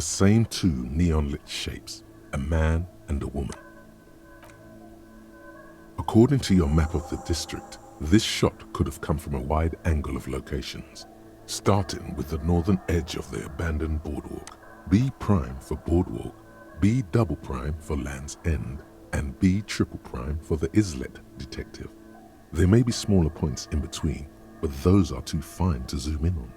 The same two neon-lit shapes, a man and a woman. According to your map of the district, this shot could have come from a wide angle of locations, starting with the northern edge of the abandoned boardwalk. B prime for boardwalk, B double prime for Land's End, and B triple prime for the Islet detective. There may be smaller points in between, but those are too fine to zoom in on.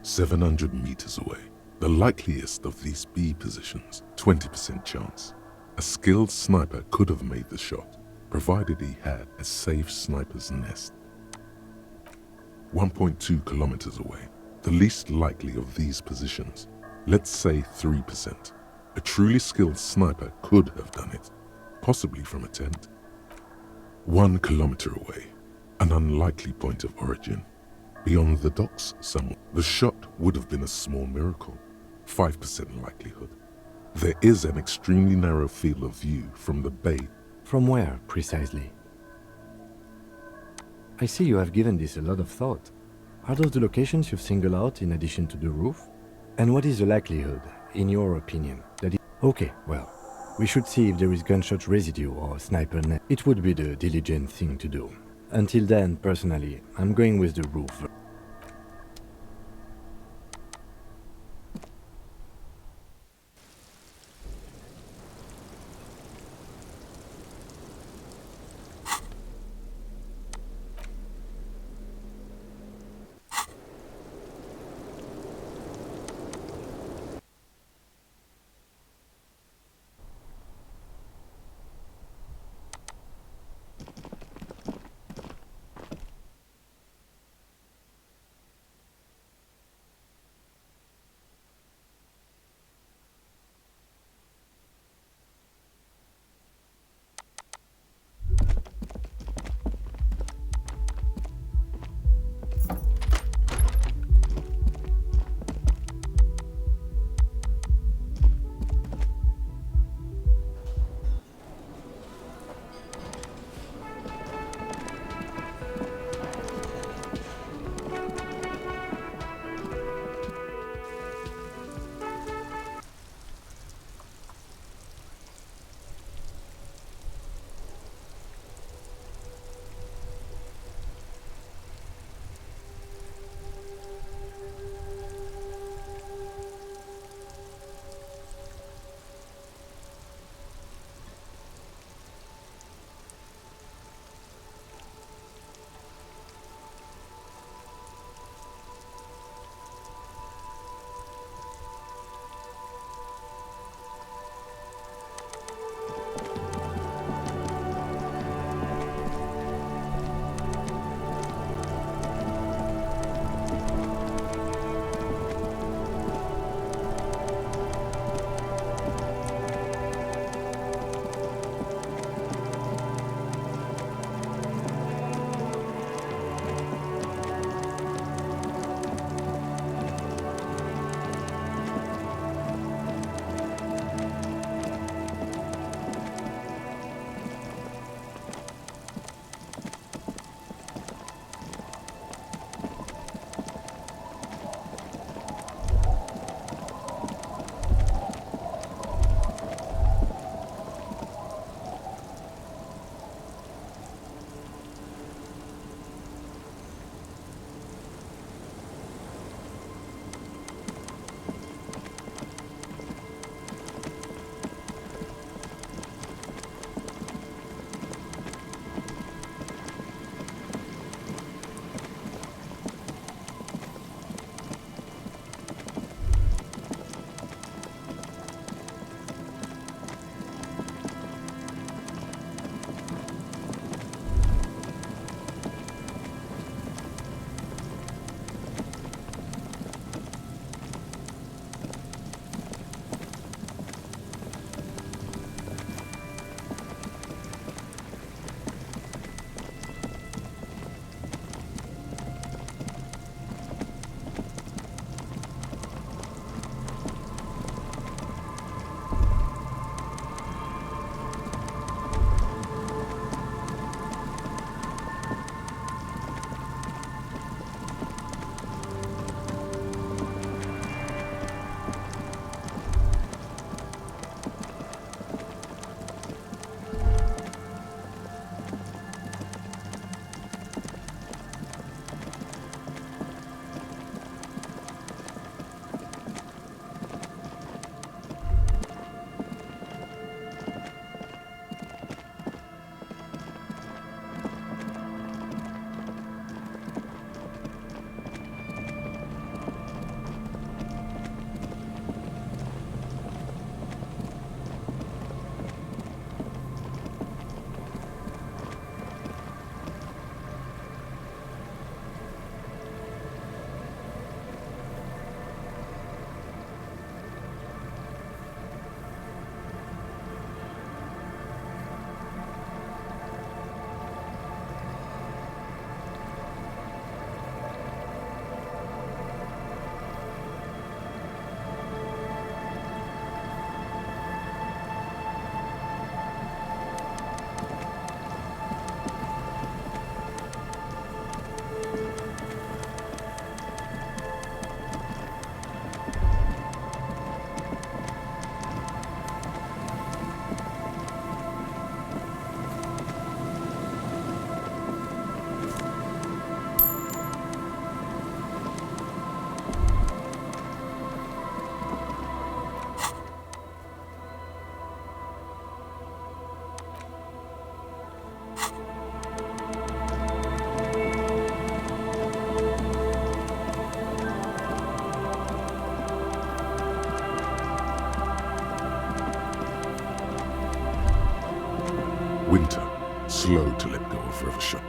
"700 meters away. The likeliest of these B positions, 20% chance. A skilled sniper could have made the shot, provided he had a safe sniper's nest. 1.2 kilometers away. The least likely of these positions, let's say 3%. A truly skilled sniper could have done it, possibly from a tent. 1 kilometer away. An unlikely point of origin. Beyond the docks somewhere. The shot would have been a small miracle, 5% likelihood. There is an extremely narrow field of view from the bay. From where, precisely? I see you have given this a lot of thought. Are those the locations you've singled out in addition to the roof? And what is the likelihood, in your opinion, that it... Okay, well, we should see if there is gunshot residue or sniper net. It would be the diligent thing to do. Until then, personally, I'm going with the roof. slow to let go of River Shot.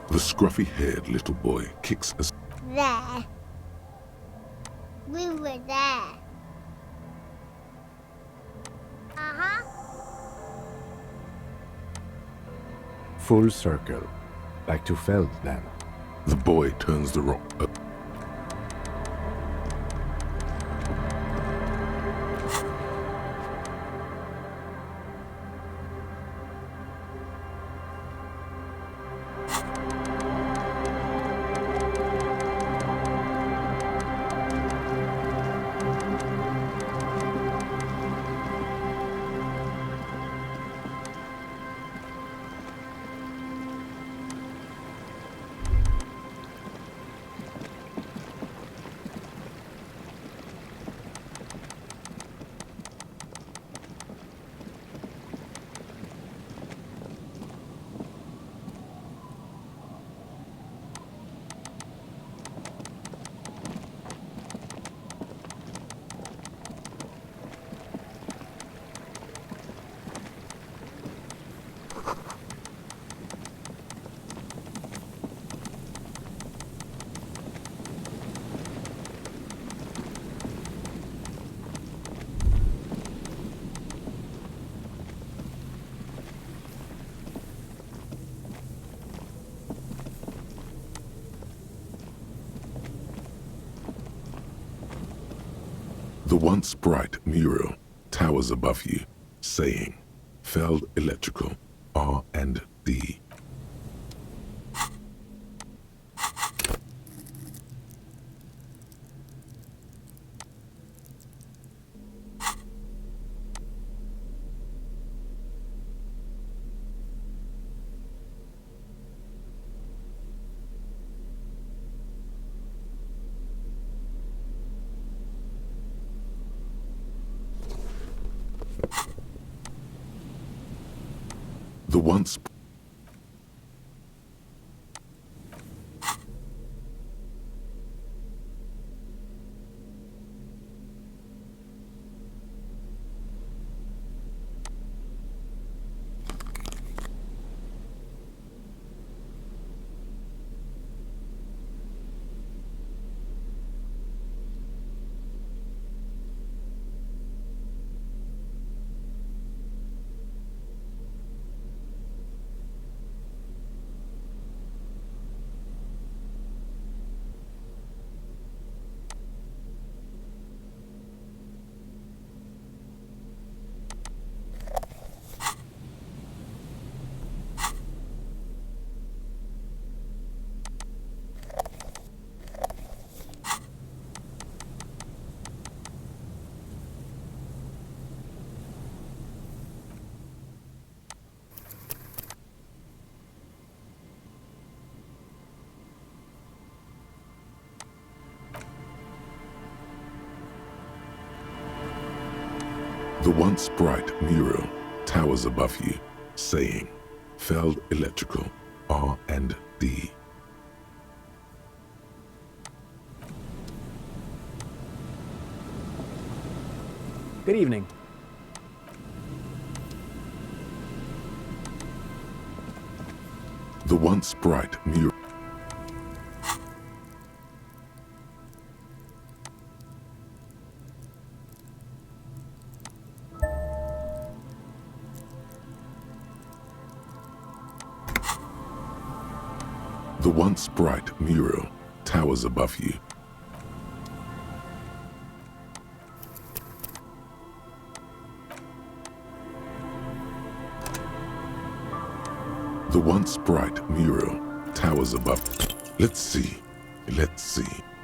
The scruffy-haired little boy kicks as There. We were there. Uh-huh. Full circle. Back to Feldland. the boy turns the rock up. The once bright mural towers above you, saying, Feld Electrical, R and D. The once The once bright mural towers above you, saying, Feld Electrical, R and D. Good evening. The once bright mural. The once bright mural towers above you. The once bright mural towers above. Let's see.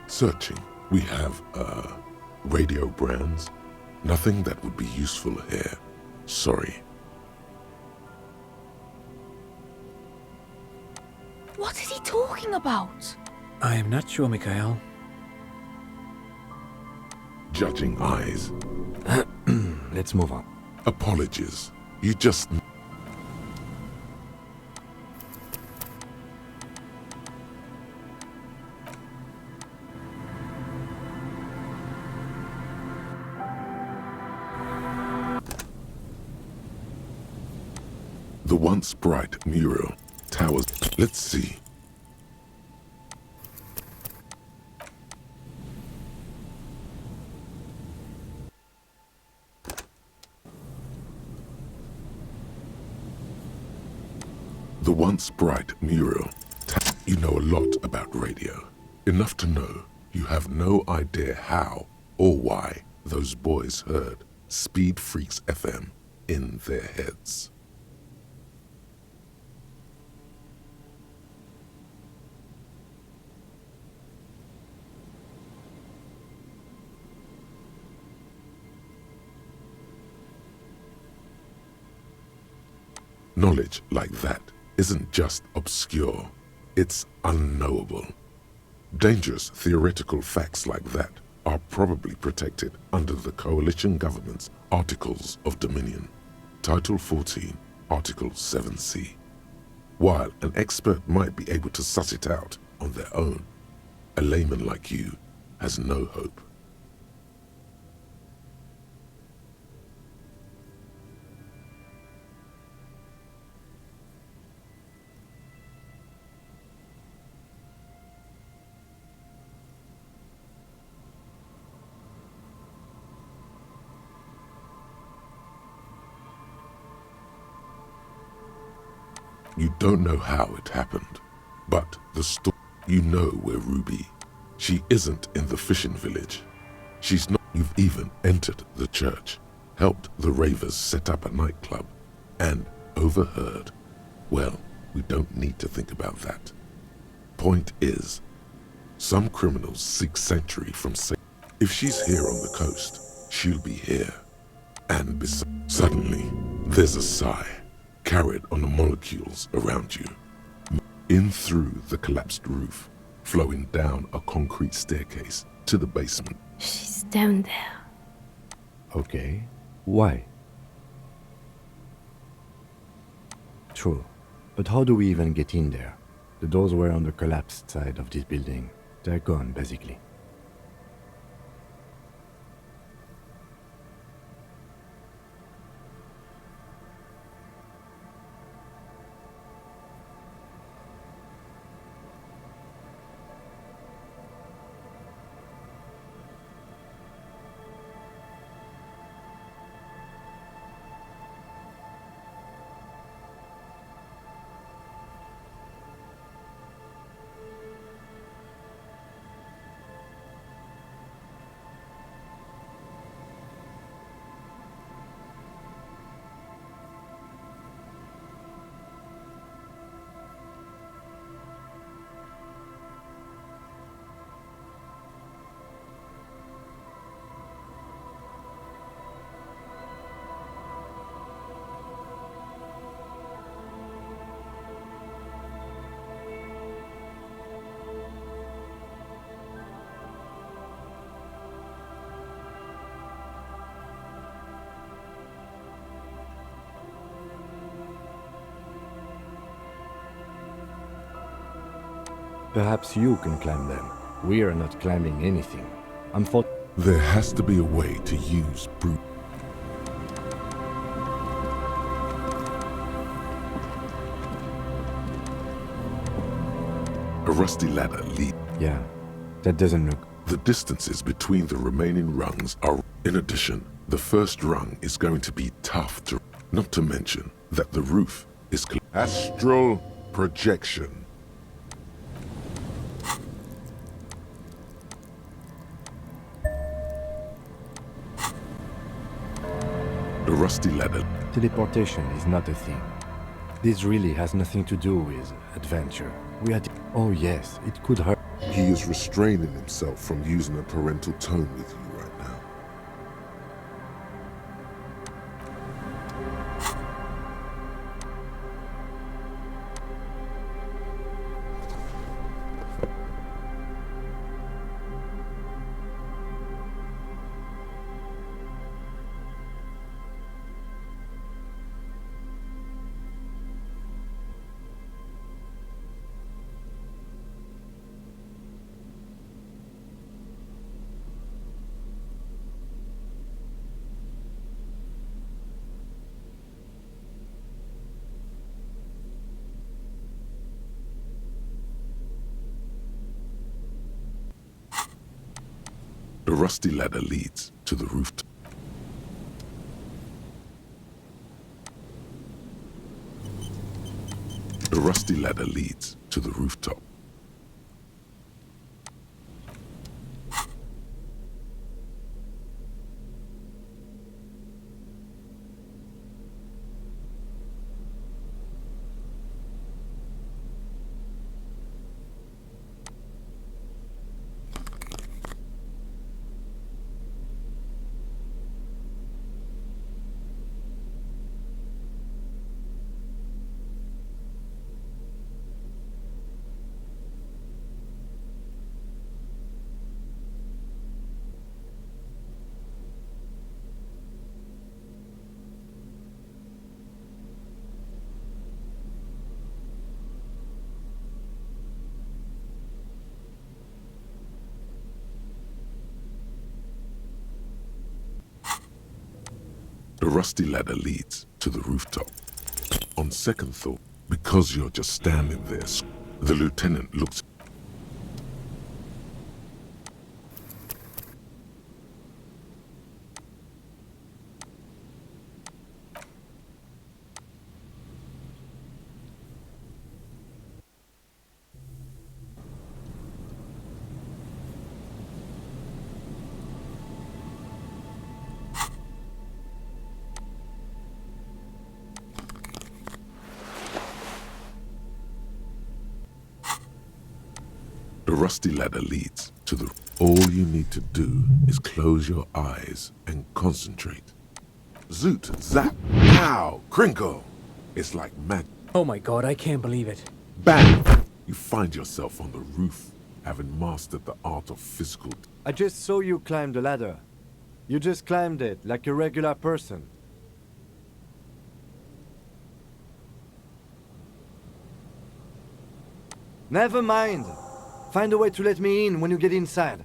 Searching. We have, radio brands. Nothing that would be useful here. Sorry. talking about? I am not sure, Mikhail. Judging eyes. Let's move on. Apologies. You just... The once bright mural towers. Let's see. The once bright mural. You know a lot about radio. Enough to know you have no idea how or why those boys heard Speed Freaks FM in their heads. Knowledge like that isn't just obscure, it's unknowable. Dangerous theoretical facts like that are probably protected under the coalition government's Articles of Dominion, Title 14, Article 7C. While an expert might be able to suss it out on their own, a layman like you has no hope. You don't know how it happened, but the story, you know where Ruby. She isn't in the fishing village. She's not. You've even entered the church, helped the ravers set up a nightclub, and overheard. Well, we don't need to think about that. Point is, some criminals seek sanctuary from Satan. If she's here on the coast, she'll be here. And suddenly, there's a sigh, carried on the molecules around you, in through the collapsed roof, flowing down a concrete staircase to the basement. She's down there. Okay. Why? True. But how do we even get in there? The doors were on the collapsed side of this building. They're gone, basically. Perhaps you can climb them. We are not climbing anything. There has to be a way to use brute. A rusty ladder leads. Yeah, that doesn't look... The distances between the remaining rungs are... In addition, the first rung is going to be tough to... Not to mention that the roof is... Astral projection. The rusty ladder. Teleportation is not a thing. This really has nothing to do with adventure. We had... Oh yes, it could hurt. He is restraining himself from using a parental tone with you right now. The rusty ladder leads to the rooftop. The rusty ladder leads to the rooftop. The rusty ladder leads to the rooftop. On second thought, because you're just standing there, the lieutenant looks. The rusty ladder leads to the... All you need to do is close your eyes and concentrate. Zoot, zap, pow, crinkle. It's like magic. Oh my god, I can't believe it. Bang! You find yourself on the roof, having mastered the art of physical... I just saw you climb the ladder. You just climbed it like a regular person. Never mind. Find a way to let me in when you get inside.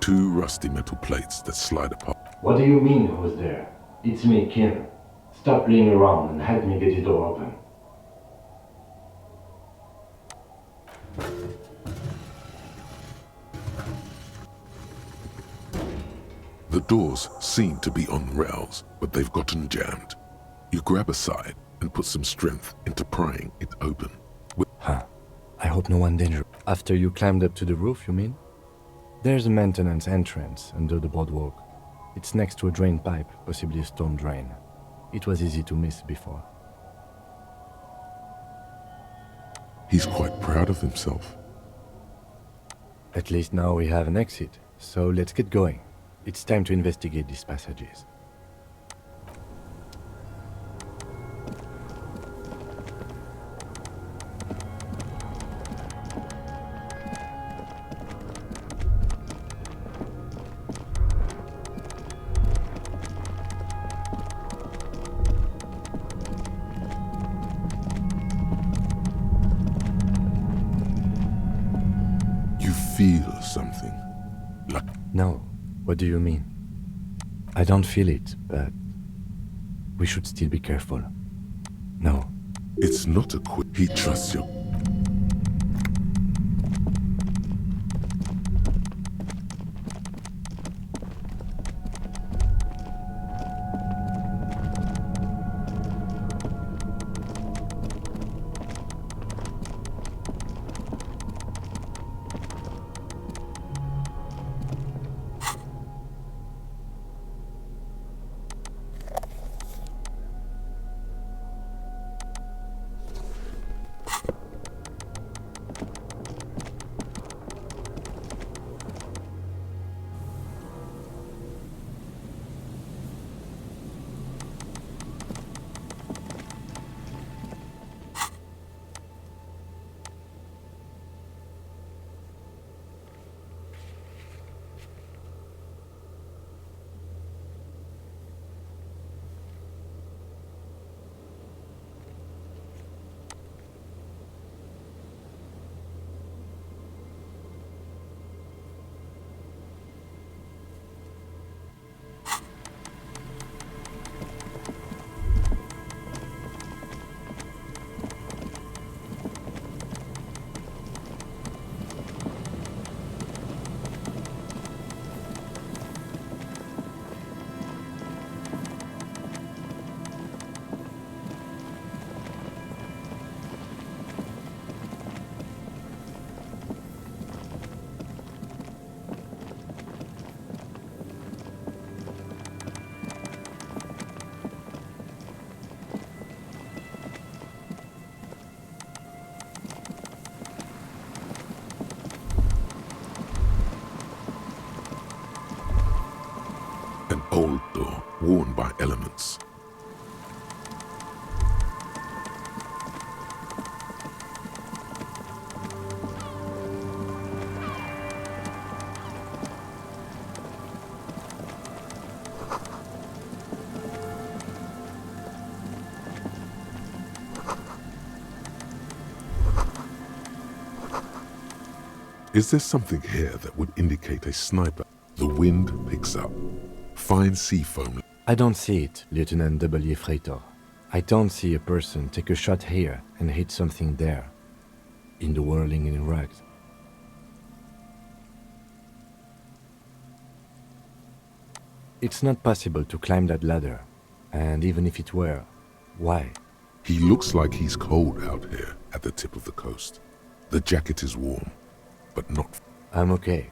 Two rusty metal plates that slide apart. What do you mean, who's there? It's me, Kim. Stop playing around and help me get the door open. doors seem to be on rails, but they've gotten jammed. You grab a side and put some strength into prying it open. Huh. I hope no one dangerous. After you climbed up to the roof, you mean? There's a maintenance entrance under the boardwalk. It's next to a drain pipe, possibly a storm drain. It was easy to miss before. He's quite proud of himself. At least now we have an exit, so let's get going. It's time to investigate these passages. You feel something. Like No, what do you mean? I don't feel it, but we should still be careful. No, it's not a quick. He trusts you. An old door, worn by elements. Is there something here that would indicate a sniper? The wind picks up. Fine sea foam. I don't see it, Lieutenant W. Freighter. I don't see a person take a shot here and hit something there, in the whirling in rags. It's not possible to climb that ladder, and even if it were, why? He looks like he's cold out here at the tip of the coast. The jacket is warm, but not. I'm okay.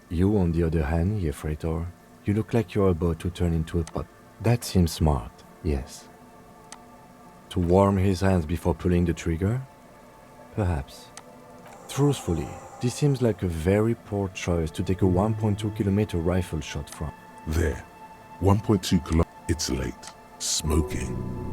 You, on the other hand, ye Freighter, you look like you're about to turn into a pot. That seems smart, yes. To warm his hands before pulling the trigger? Perhaps. Truthfully, this seems like a very poor choice to take a 1.2 kilometer rifle shot from. There. 1.2 kilometers. It's late. Smoking.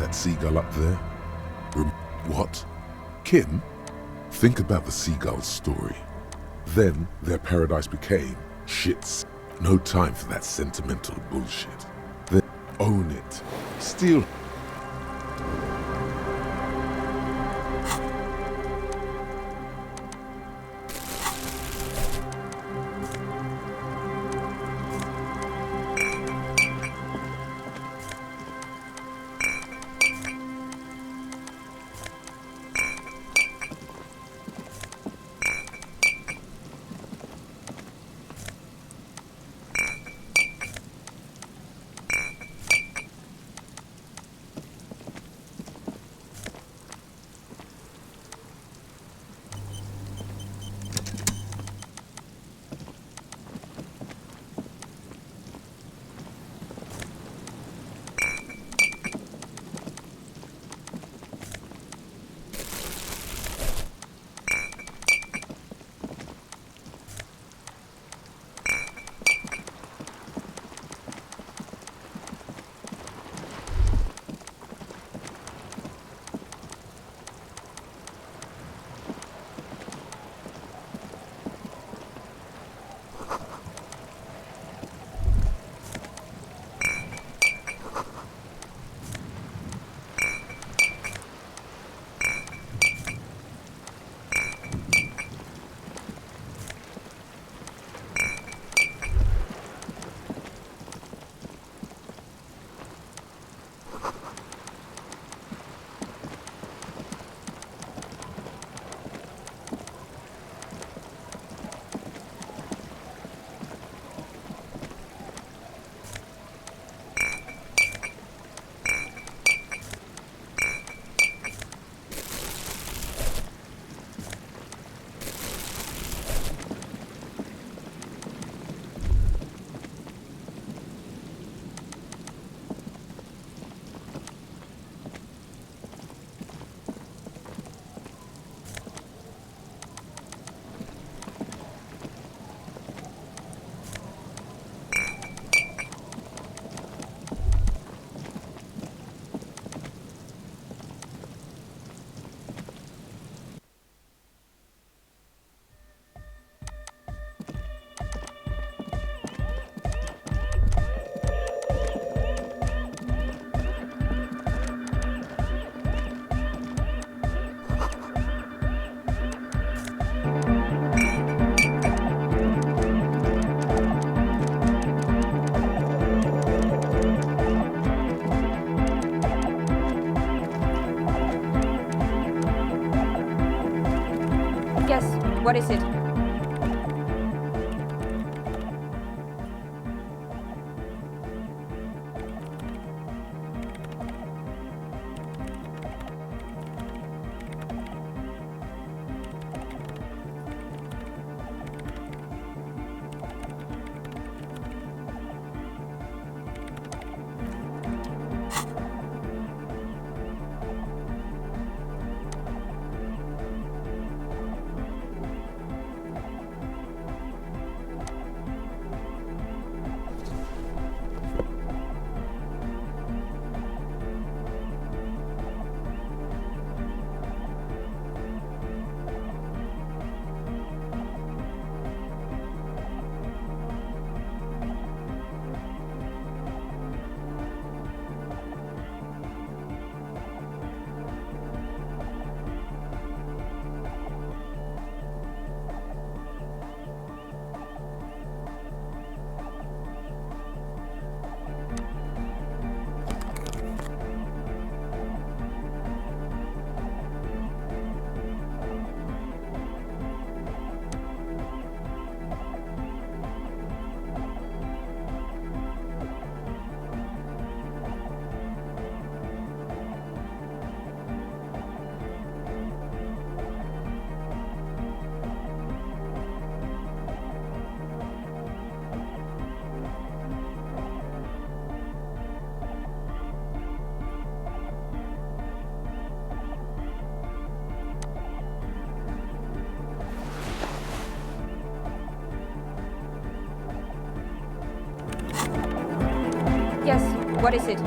that seagull up there? What? Kim? Think about the seagull's story. Then their paradise became shits. No time for that sentimental bullshit. Then own it. Steal. Yes, what is it? Yes, what is it?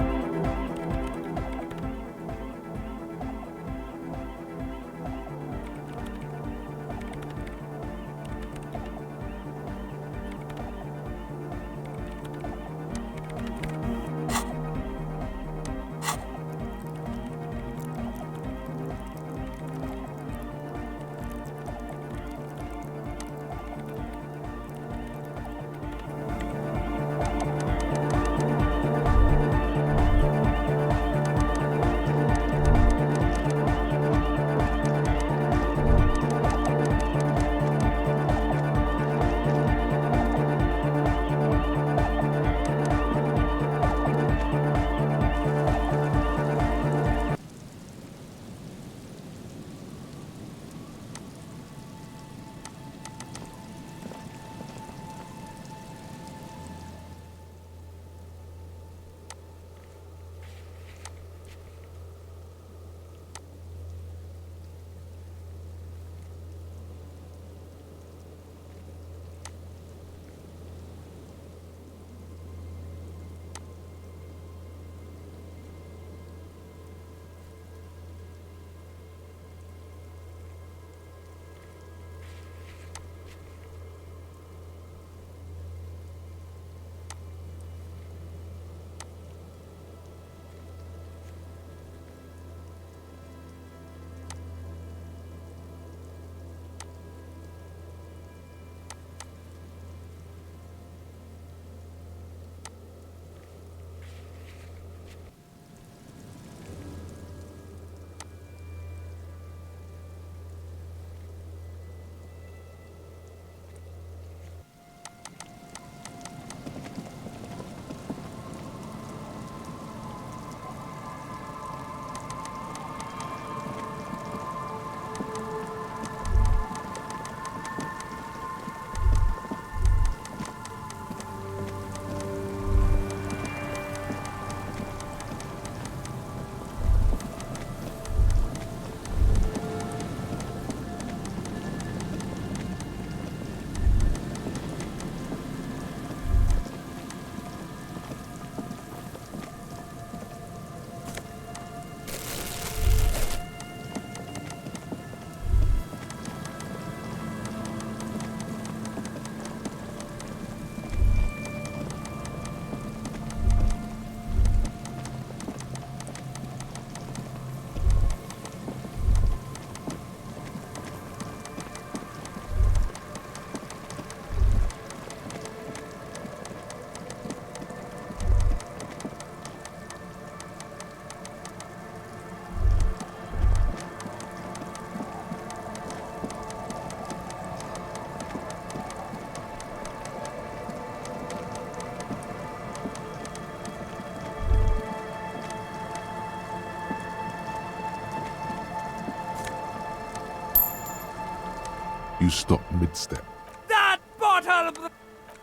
You stop mid-step. That bottle!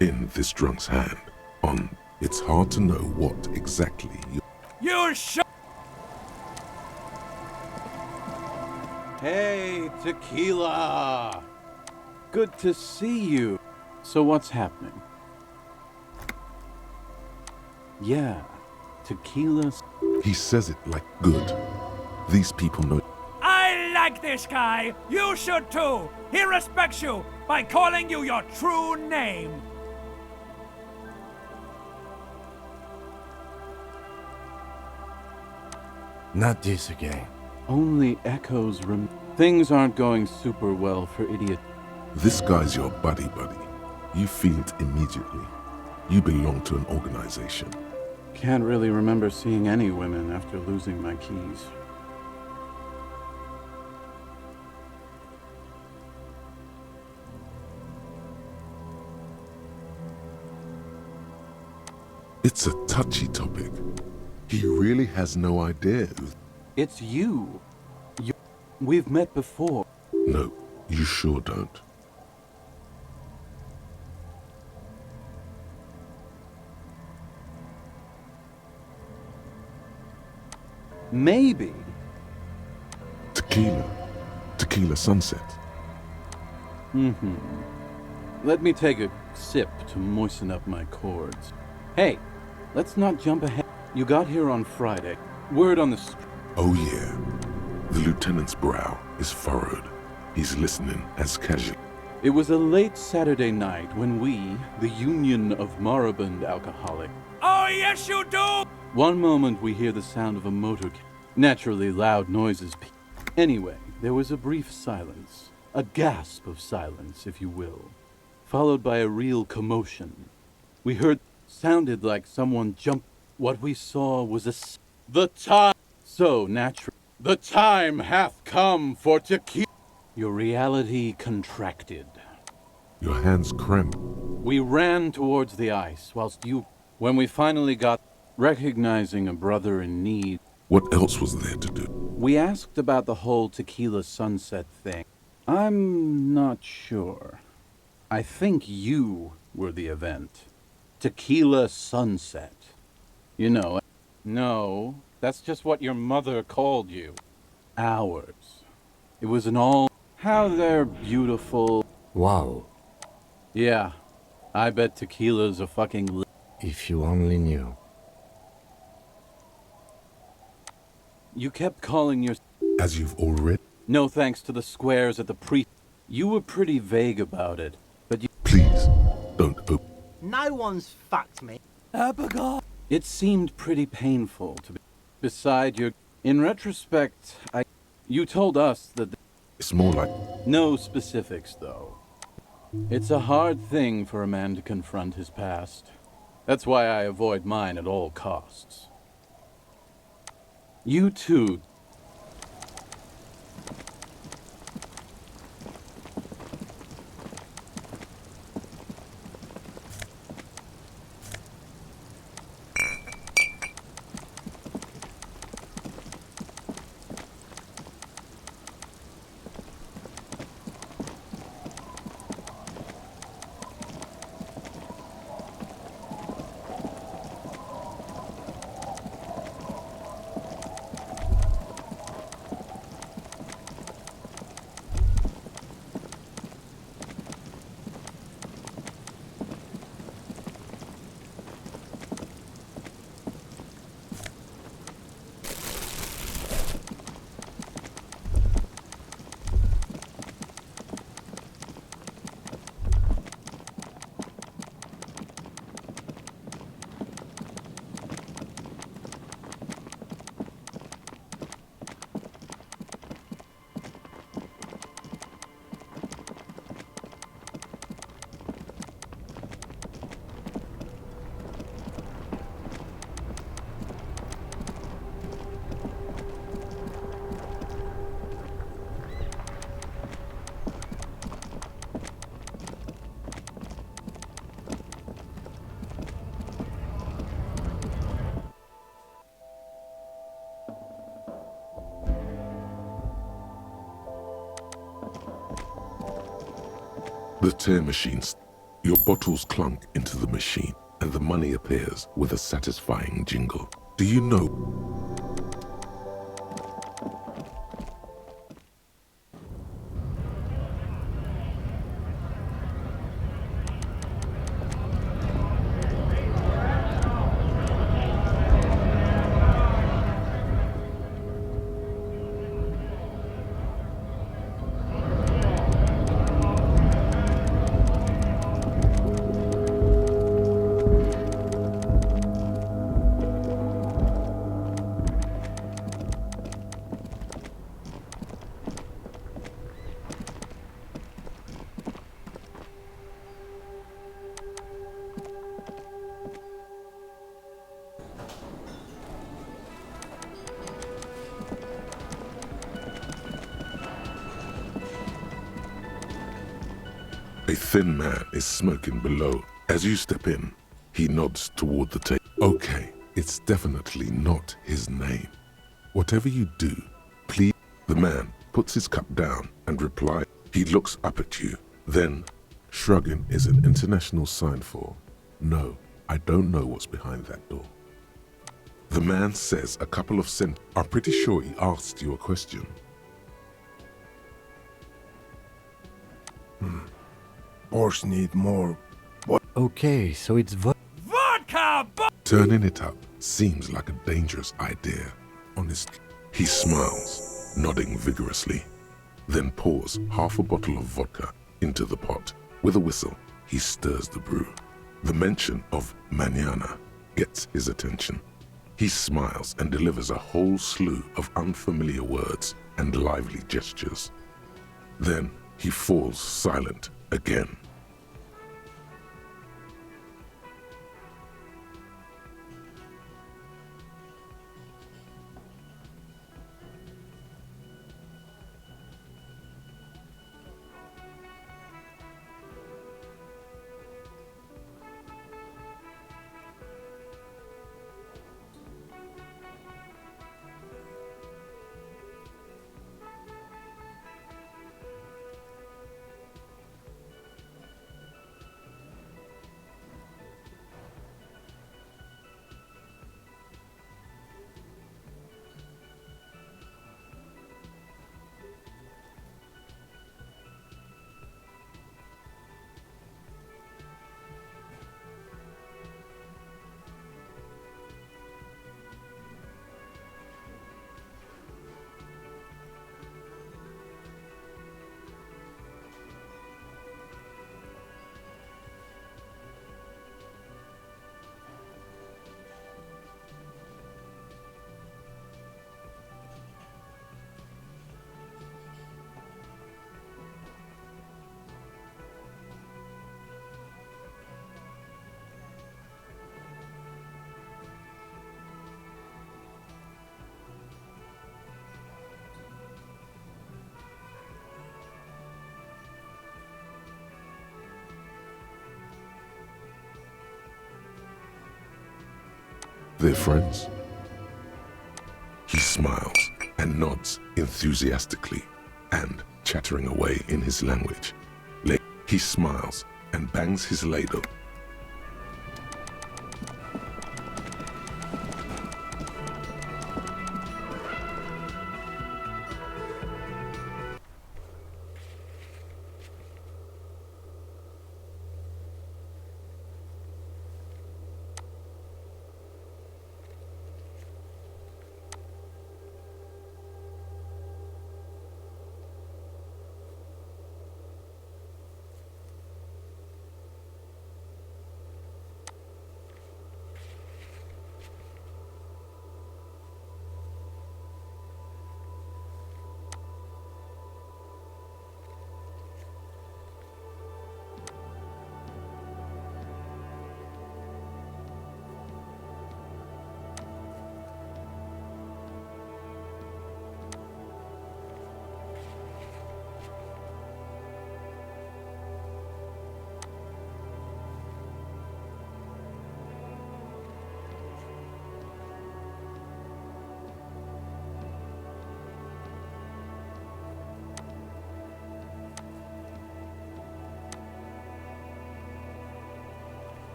In this drunk's hand. It's hard to know what exactly you... You should. Hey, Tequila! Good to see you. So what's happening? Yeah, Tequila... He says it like good. These people know... I like this guy. You should too. He respects you by calling you your true name. Not this again. Only echoes Things aren't going super well for idiot. This guy's your buddy. You feel it immediately. You belong to an organization. Can't really remember seeing any women after losing my keys. It's a touchy topic. He really has no idea who... It's you. We've met before. No, you sure don't. Maybe. Tequila sunset. Let me take a sip to moisten up my chords. Hey, let's not jump ahead. You got here on Friday. Word on the street. Oh yeah. The lieutenant's brow is furrowed. He's listening as casual. It was a late Saturday night when we, the Union of Moribund Alcoholic. Oh, yes, you do! One moment we hear the sound of a motor. Naturally, loud noises. Anyway, there was a brief silence. A gasp of silence, if you will. Followed by a real commotion. We heard... Sounded like someone jumped. What we saw was the time. So natural. The time hath come for tequila. Your reality contracted. Your hands cramp. We ran towards the ice, whilst you... When we finally got... Recognizing a brother in need... What else was there to do? We asked about the whole tequila sunset thing. I'm not sure. I think you were the event. Tequila sunset. You know... No, that's just what your mother called you. Ours. It was an all... How they're beautiful... Wow. Yeah, I bet tequila's a fucking... If you only knew. You kept calling your... As you've already... No thanks to the squares at the pre... You were pretty vague about it, but you... Please, don't open... No one's fucked me. It seemed pretty painful to be... Beside your... In retrospect, You told us that... It's more like... No specifics, though. It's a hard thing for a man to confront his past. That's why I avoid mine at all costs. You too. The tear machines. Your bottles clunk into the machine, and the money appears with a satisfying jingle. Do you know? A thin man is smoking below. As you step in, he nods toward the table. Okay, it's definitely not his name. Whatever you do, please. The man puts his cup down and replies. He looks up at you. Then, shrugging is an international sign for, no, I don't know what's behind that door. The man says a couple of sentences. I'm pretty sure he asked you a question. Boars need more. Okay, so it's Vodka! Turning it up seems like a dangerous idea. Honestly, he smiles, nodding vigorously, then pours half a bottle of vodka into the pot. With a whistle, he stirs the brew. The mention of mañana gets his attention. He smiles and delivers a whole slew of unfamiliar words and lively gestures. Then he falls silent again. They're friends. He smiles and nods enthusiastically and chattering away in his language. He smiles and bangs his ladle.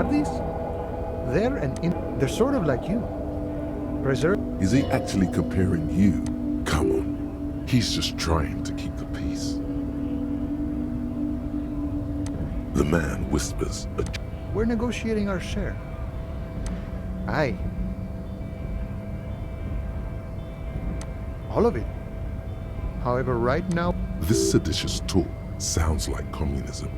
of these? They're sort of like you. Preserve. Is he actually comparing you? Come on. He's just trying to keep the peace. The man whispers a We're negotiating our share. Aye. All of it. However, right now, This seditious talk sounds like communism.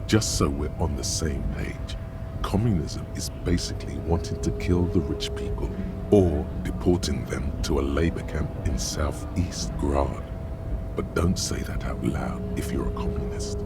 Just so we're on the same page, communism is basically wanting to kill the rich people or deporting them to a labor camp in southeast Grad. But don't say that out loud if you're a communist.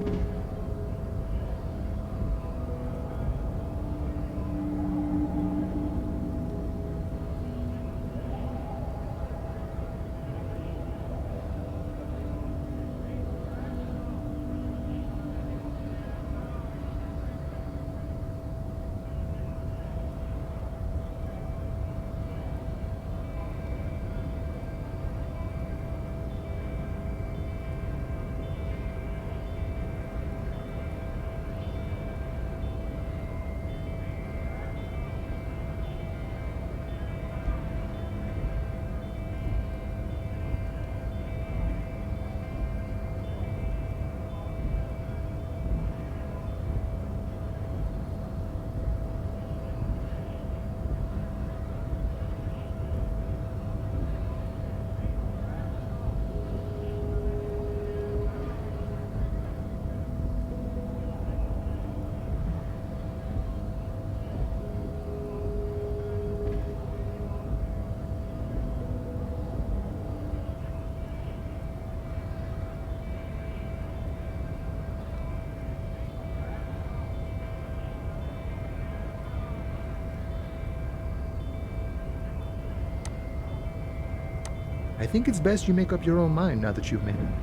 I think it's best you make up your own mind now that you've met him.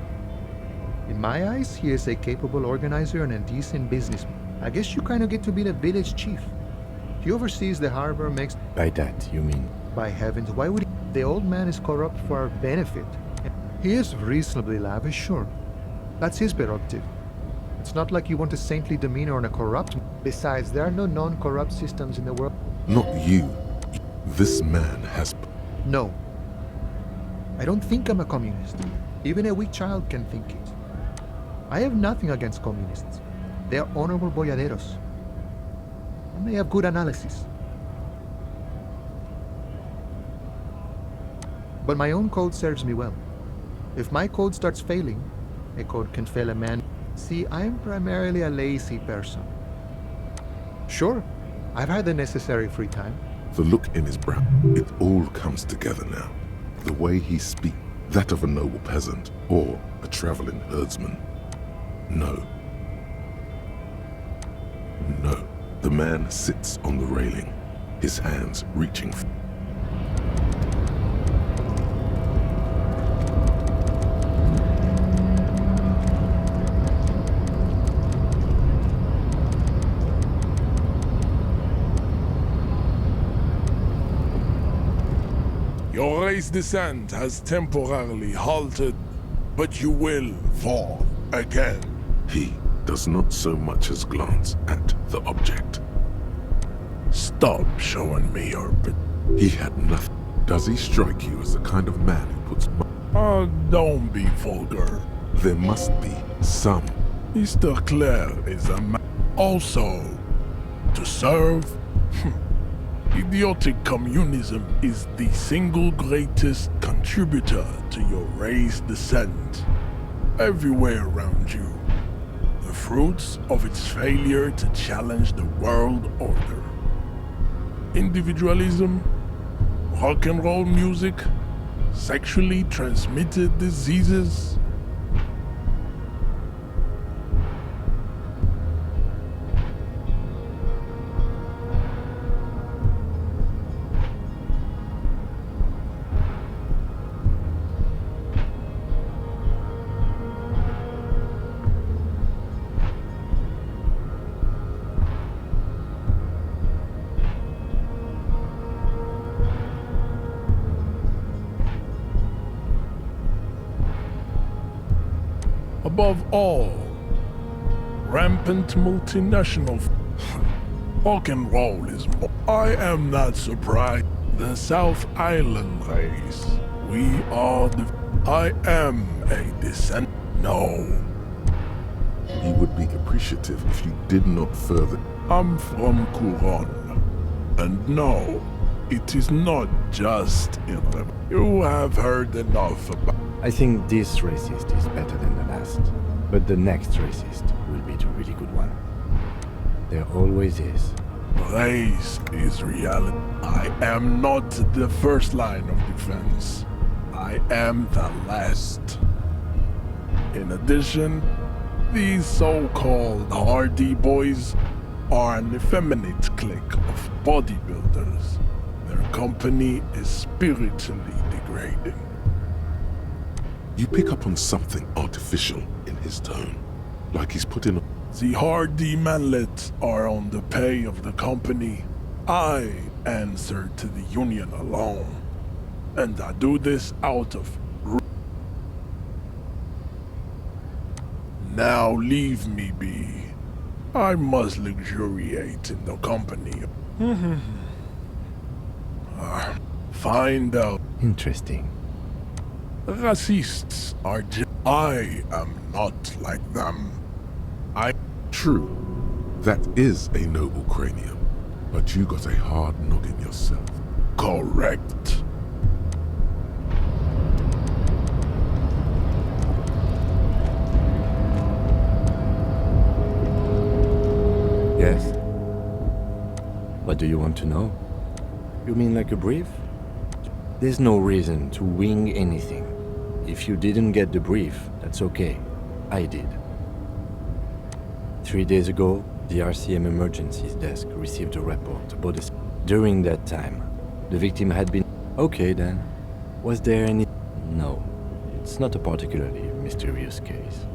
In my eyes, he is a capable organizer and a decent businessman. I guess you kind of get to be the village chief. He oversees the harbor, makes... By that, you mean? By heavens, why would he? The old man is corrupt for our benefit. He is reasonably lavish, sure. That's his prerogative. It's not like you want a saintly demeanor on a corrupt... Besides, there are no non-corrupt systems in the world. Not you. This man has... No. I don't think I'm a communist. Even a weak child can think it. I have nothing against communists. They are honorable boyaderos. And they have good analysis. But my own code serves me well. If my code starts failing, a code can fail a man. See, I'm primarily a lazy person. Sure, I've had the necessary free time. The look in his brow, it all comes together now. The way he speaks, that of a noble peasant or a traveling herdsman. No. No. The man sits on the railing, his hands reaching. Your race descent has temporarily halted, but you will fall again. He does not so much as glance at the object. Stop showing me your... He had nothing. Does he strike you as the kind of man who puts... Oh, don't be vulgar. There must be some. Mr. Clare is a man. Also, to serve... Idiotic communism is the single greatest contributor to your race descent. Everywhere around you, the fruits of its failure to challenge the world order. Individualism, rock and roll music, sexually transmitted diseases. Above all, rampant multinational Rock and roll is more. I am not surprised. The South Island race. We are the. I am a descendant. No. He would be appreciative if you did not further. I'm from Couronne. And no, it is not just in the. You have heard enough about. I think this racist is better than the last, but the next racist will be the really good one. There always is. Race is reality. I am not the first line of defense. I am the last. In addition, these so-called Hardy boys are an effeminate clique of bodybuilders. Their company is spiritually degrading. You pick up on something artificial in his tone, like he's put in a. The Hardy manlets are on the pay of the company. I answer to the union alone. And I do this out of. Now leave me be. I must luxuriate in the company. Find out. Interesting. Racists are I am not like them. True, that is a noble cranium, but you got a hard noggin yourself. Correct. Yes? What do you want to know? You mean like a brief? There's no reason to wing anything. If you didn't get the brief, that's okay. I did. 3 days ago, the RCM Emergencies Desk received a report about this. During that time, the victim had been... Okay then. Was there any... No. It's not a particularly mysterious case.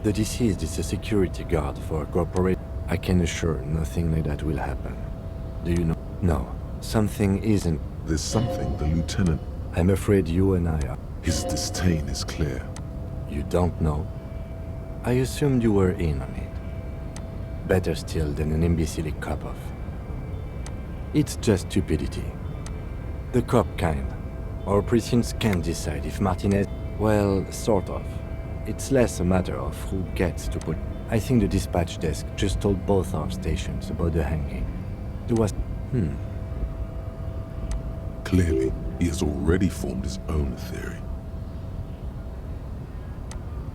The deceased is a security guard for a corporate. I can assure nothing like that will happen. Do you know? No, something isn't. There's something the lieutenant... I'm afraid you and I are. His disdain is clear. You don't know? I assumed you were in on it. Better still than an imbecilic cop-off. It's just stupidity. The cop kind. Our precincts can't decide if Martinez... Well, sort of. It's less a matter of who gets to put... I think the dispatch desk just told both our stations about the hanging. There was... Clearly, he has already formed his own theory.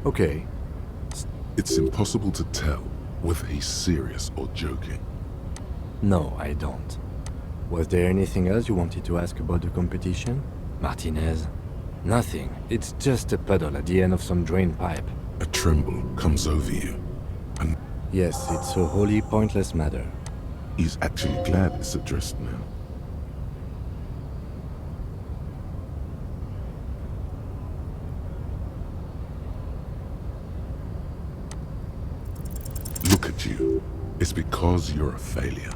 Okay. It's impossible to tell whether he's serious or joking. No, I don't. Was there anything else you wanted to ask about the competition? Martinez? Nothing. It's just a puddle at the end of some drain pipe. A tremble comes over you, and Yes, it's a wholly pointless matter. he's actually glad it's addressed now. Look at you. It's because you're a failure.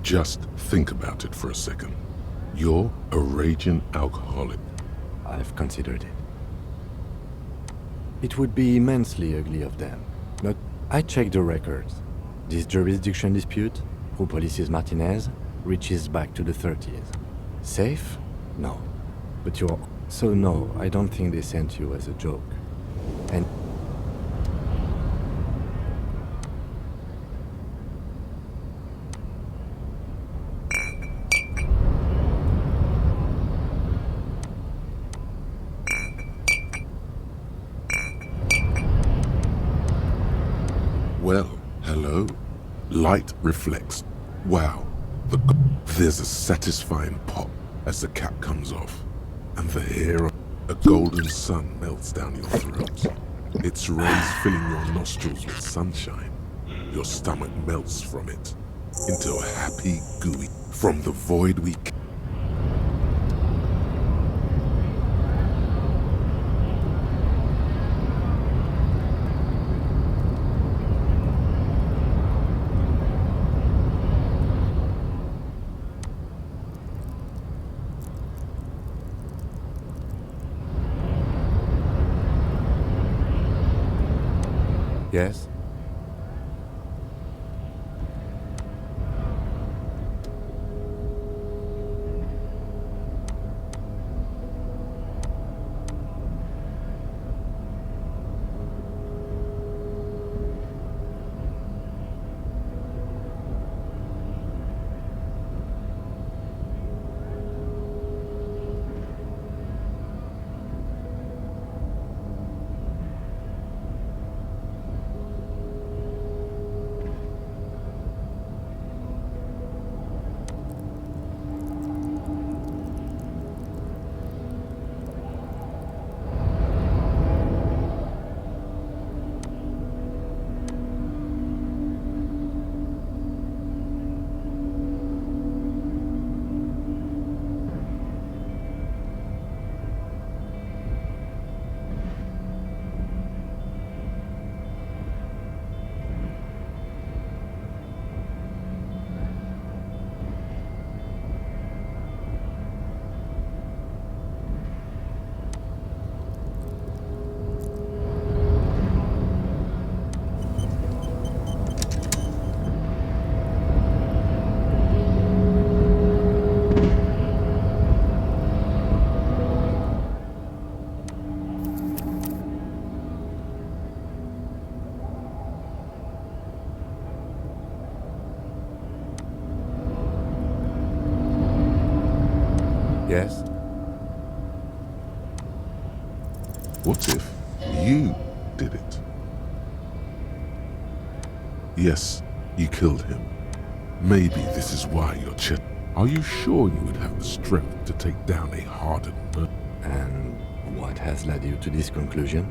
Just think about it for a second. You're a raging alcoholic. I've considered it. It would be immensely ugly of them. But I checked the records. This jurisdiction dispute, who polices Martinez, reaches back to the 30s. Safe? No. But you're... So no, I don't think they sent you as a joke. And... Well, hello? Light reflects. Wow. There's a satisfying pop as the cap comes off, and the hair of a golden sun melts down your throat. Its rays filling your nostrils with sunshine. Your stomach melts from it into a happy gooey from the void we... Yes? Yes? What if you did it? Yes, you killed him. Maybe this is why you're Are you sure you would have the strength to take down a hardened murderer? And what has led you to this conclusion?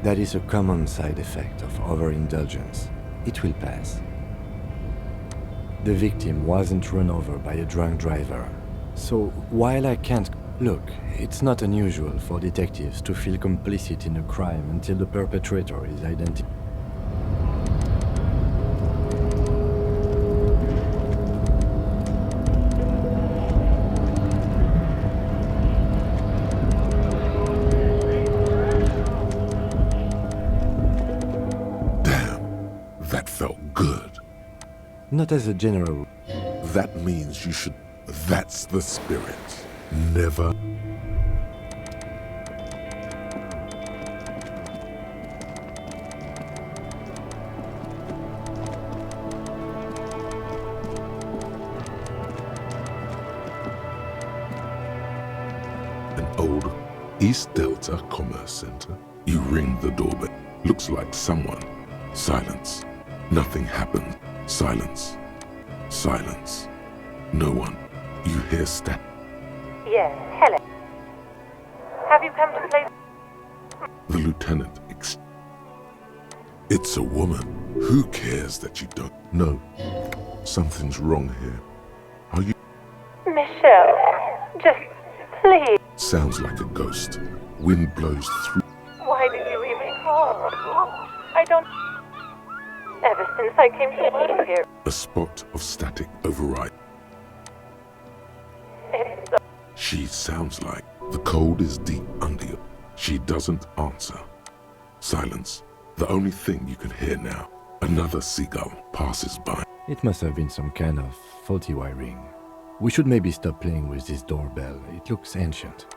That is a common side effect of overindulgence. It will pass. The victim wasn't run over by a drunk driver. So, while I can't... Look, it's not unusual for detectives to feel complicit in a crime until the perpetrator is identified. Damn, that felt good. Not as a general. That means you should... That's the spirit. Never... An old East Delta Commerce Center. You ring the doorbell. Looks like someone. Silence. Nothing happened. Silence. Silence. No one. You hear stat. Yes, hello. Have you come to play? The lieutenant. It's a woman. Who cares that you don't know? Something's wrong here. Are you... Michelle, just please. Sounds like a ghost. Wind blows through. Why did you even call? I don't... Ever since I came to live here, A spot of static override. it's She sounds like the cold is deep under you. She doesn't answer. Silence. The only thing you can hear now. Another seagull passes by. It must have been some kind of faulty wiring. We should maybe stop playing with this doorbell. It looks ancient.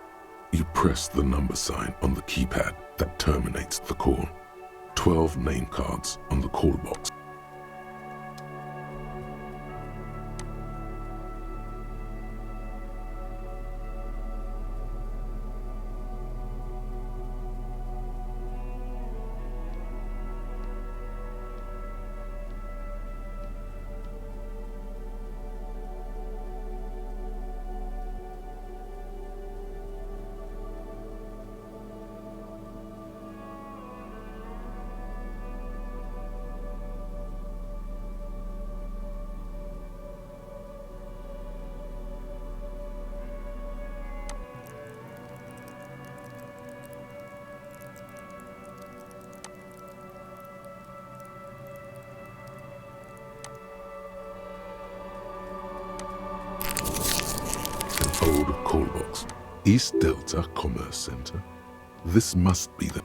You press the number sign on the keypad that terminates the call. 12 name cards on the call box. Old call box. East Delta Commerce Center. This must be the...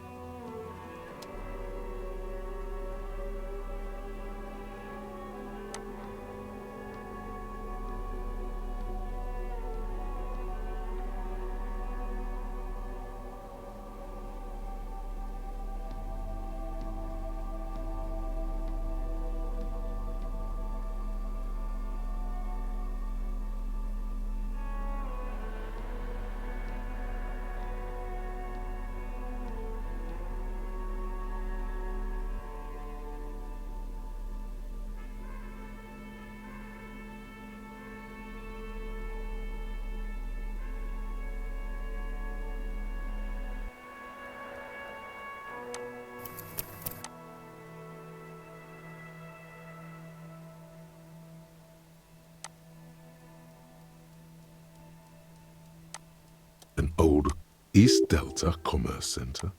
An old East Delta Commerce Center.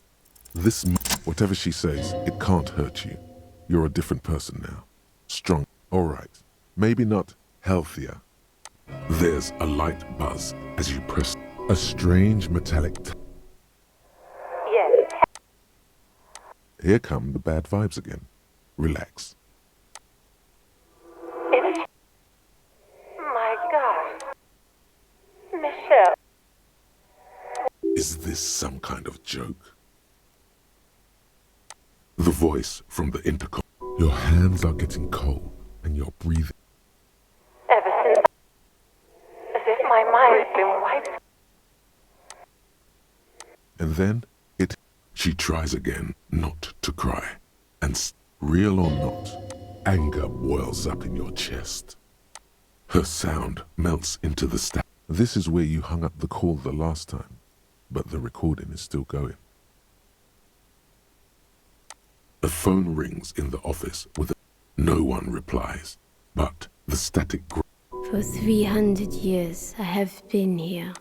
This... Whatever she says, it can't hurt you. You're a different person now. Strong. All right. Maybe not healthier. There's a light buzz as you press a strange metallic... yes. Here come the bad vibes again. Relax. It's... My God. Michelle. Is this some kind of joke? The voice from the intercom. Your hands are getting cold and you're breathing. Ever since... As if my mind's been wiped. And then it... She tries again not to cry. And real or not, anger boils up in your chest. Her sound melts into the stack. This is where you hung up the call the last time. But the recording is still going. A phone rings in the office with a... No one replies, but the static... For 300 years I have been here,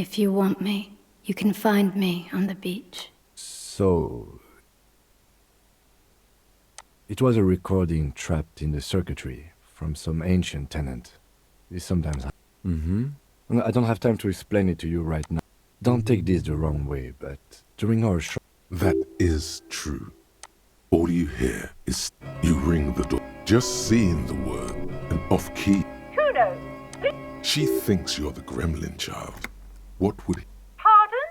If you want me, you can find me on the beach. So... It was a recording trapped in the circuitry from some ancient tenant. This sometimes happens. I don't have time to explain it to you right now. Don't take this the wrong way, but during our show... That is true. All you hear is you ring the door. Just seeing the word, an off-key. Who knows? She thinks you're the gremlin child. What would he... Pardon?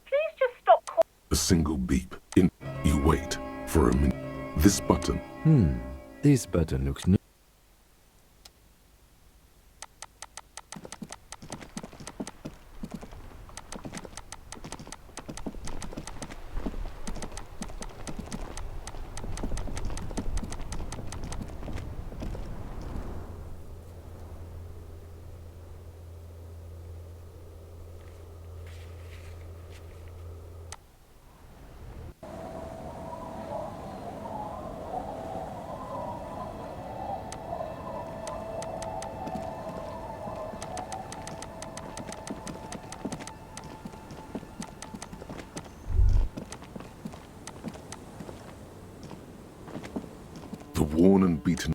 Please just stop calling. A single beep. You wait for a minute. This button. This button looks new. The worn and beaten.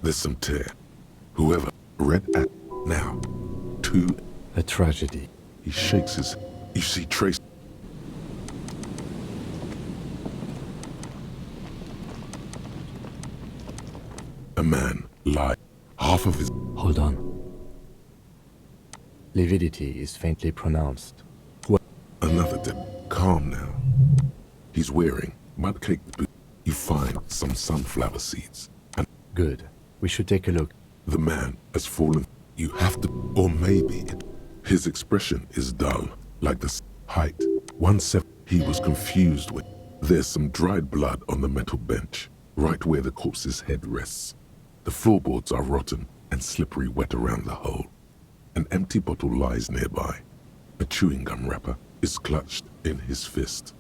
There's some tear. Whoever read at now. 2. A tragedy. He shakes his. You see trace. A man lie. Half of his. Hold on. Lividity is faintly pronounced. Another dead. Calm now. He's wearing mud-caked boots. You find some sunflower seeds. And Good. We should take a look. the man has fallen. You have to. Or maybe it. His expression is dull, like the height. 1/7. He was confused with. There's some dried blood on the metal bench, right where the corpse's head rests. The floorboards are rotten and slippery wet around the hole. An empty bottle lies nearby. A chewing gum wrapper is clutched in his fist.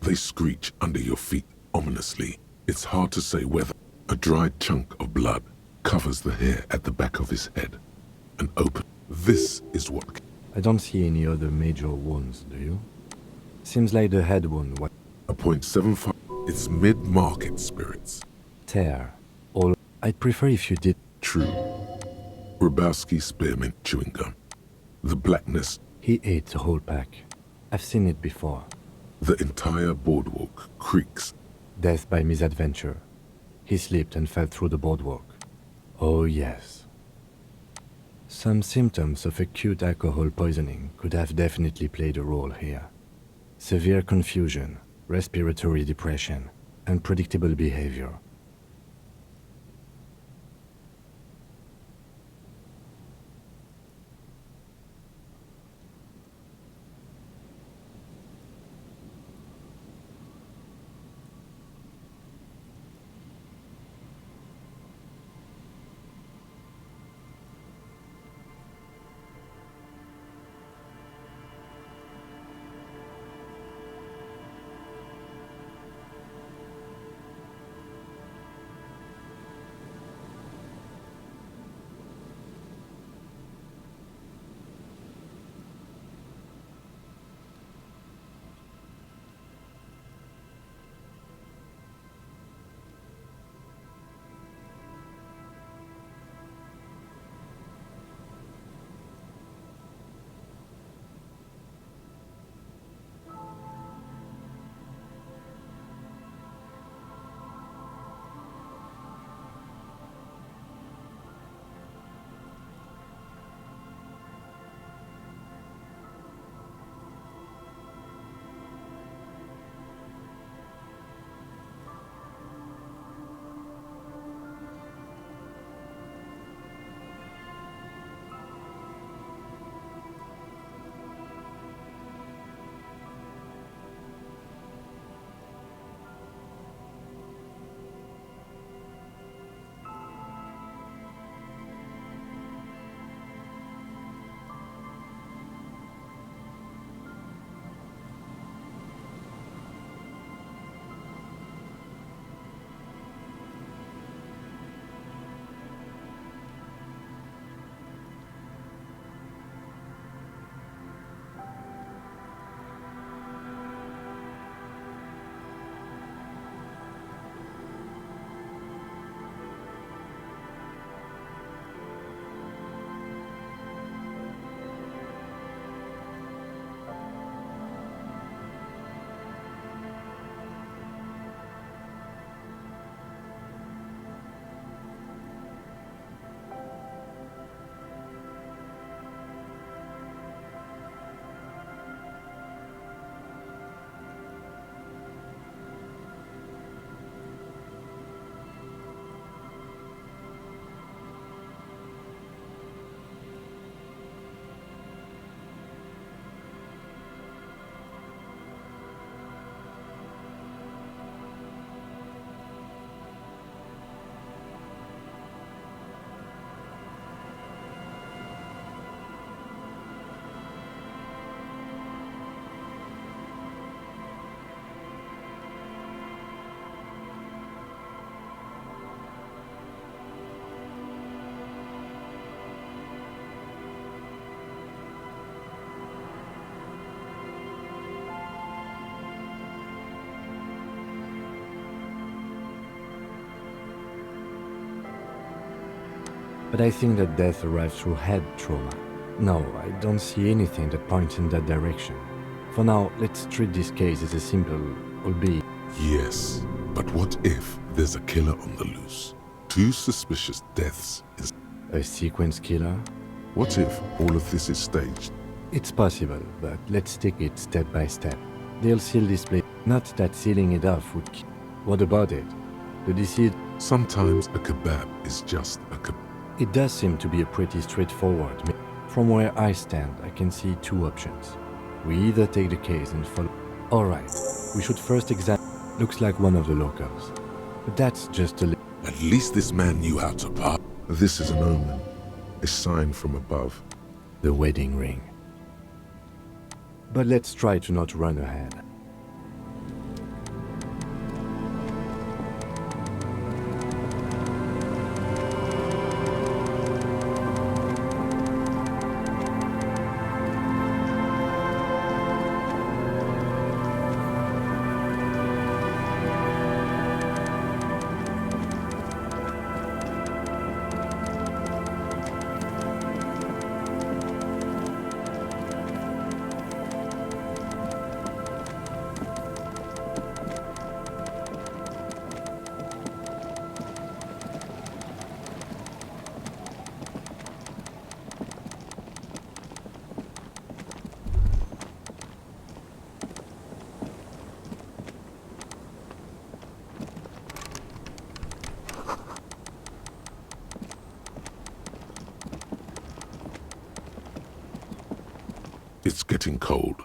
They screech under your feet ominously. It's hard to say whether a dried chunk of blood covers the hair at the back of his head. And open. This is what. I don't see any other major wounds, do you? Seems like the head wound was A .75. It's mid-market spirits. tear. All. I'd prefer if you did. True. Grabowski spearmint chewing gum. The blackness. He ate the whole pack. I've seen it before. The entire boardwalk creaks. Death by misadventure. He slipped and fell through the boardwalk. Oh yes. Some symptoms of acute alcohol poisoning could have definitely played a role here. Severe confusion, respiratory depression, unpredictable behavior. but I think that death arrives through head trauma. No, I don't see anything that points in that direction. For now, let's treat this case as a simple, albeit... Yes, but what if there's a killer on the loose? 2 suspicious deaths is... A sequence killer? What if all of this is staged? It's possible, but let's take it step by step. They'll seal this place. Not that sealing it off would... What about it? The deceased... Sometimes a kebab is just a kebab. It does seem to be a pretty straightforward... From where I stand, I can see 2 options. We either take the case and follow... Alright, we should first examine... Looks like one of the locals. But that's just a... At least this man knew how to park. This is an omen. A sign from above. The wedding ring. But let's try to not run ahead. It's getting cold.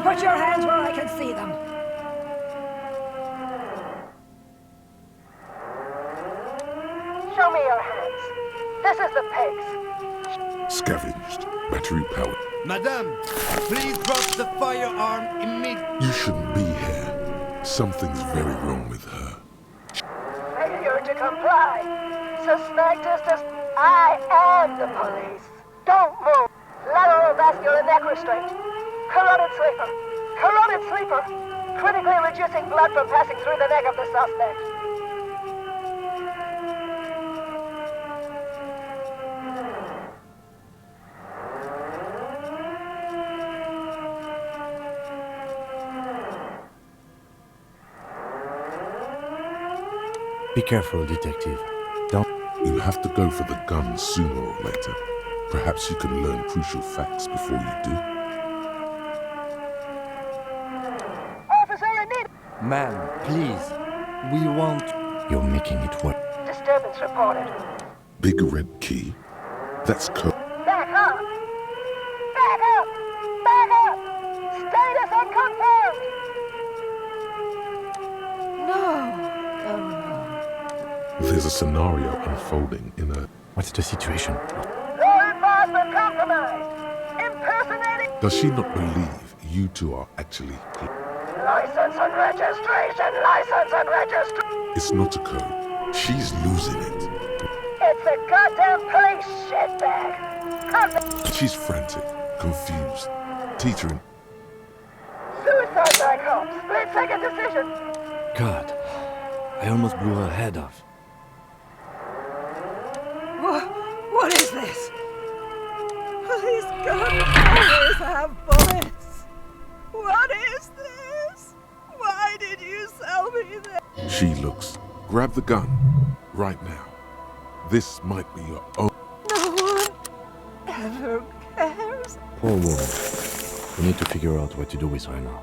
Put your hands where I can see them. Show me your hands. This is the pigs. Scavenged. Battery powered. Madame, please drop the firearm immediately. You shouldn't be here. Something's very wrong with her. Failure to comply. Suspect us. I am the police. Don't move. Lateral vascular neck restraint. Carotid sleeper. Carotid sleeper. Critically reducing blood from passing through the neck of the suspect. Be careful, detective. Don't... You'll have to go for the gun sooner or later. Perhaps you can learn crucial facts before you do. Officer, I need... Ma'am, please. We want... You're making it work. Disturbance reported. Big red key. That's code. Back up! Back up! Back up! Status unconfirmed! No. There's a scenario unfolding in a... What's the situation? Law enforcement compromised! Impersonating... Does she not believe you two are actually... License and registration! License and registration! It's not a code. She's losing it. It's a goddamn police shitbag! She's frantic, confused, teetering. Suicide like home! Split-second decision! God, I almost blew her head off. What is this? These guns always have bullets. What is this? Why did you sell me this? She looks. Grab the gun. Right now. This might be your own... No one ever cares. Poor woman. We need to figure out what to do with her now.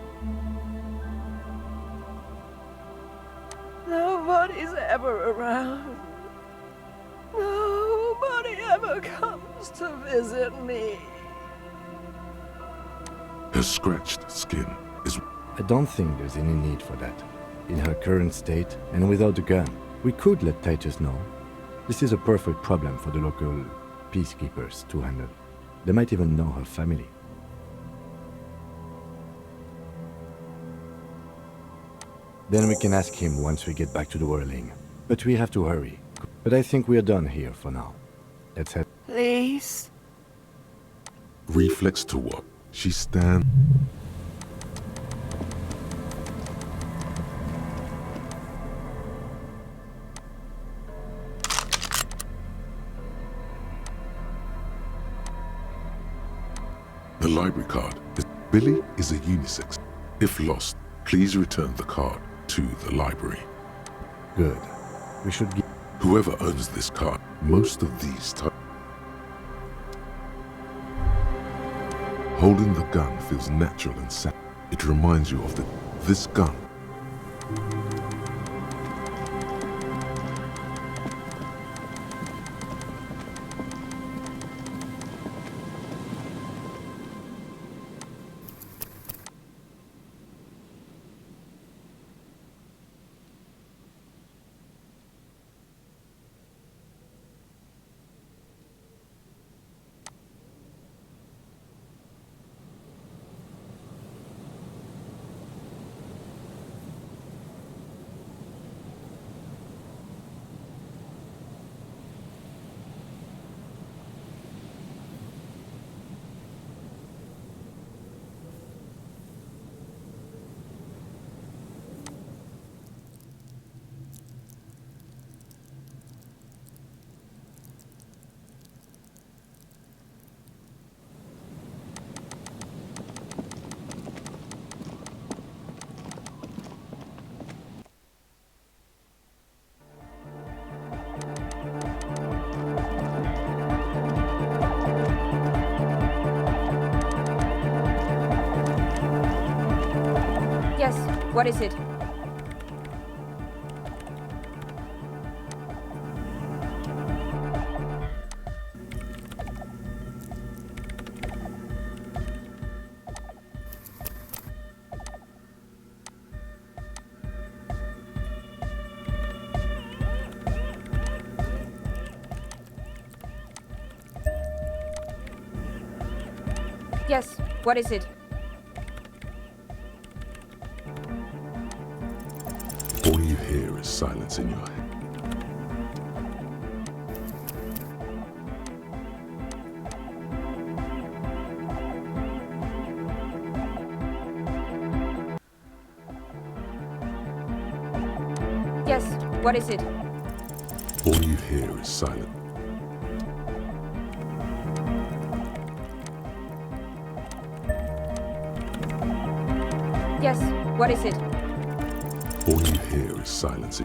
Nobody's ever around. Nobody ever comes to visit me. Her scratched skin is... I don't think there's any need for that. In her current state, and without a gun, we could let Titus know. This is a perfect problem for the local peacekeepers to handle. They might even know her family. Then we can ask him once we get back to the whirling. But we have to hurry. But I think we are done here for now. Let's head. Please. Reflex to what? She stands... The library card. Billy is a unisex. If lost, please return the card to the library. Good. We should get... Whoever owns this card, most of these types... Holding the gun feels natural and sad. It reminds you of this gun. Yes, what is it? Yes, what is it? All you hear is silence in your head. Yes, what is it? All you hear is silence. Yes, what is it? All you hear is silence.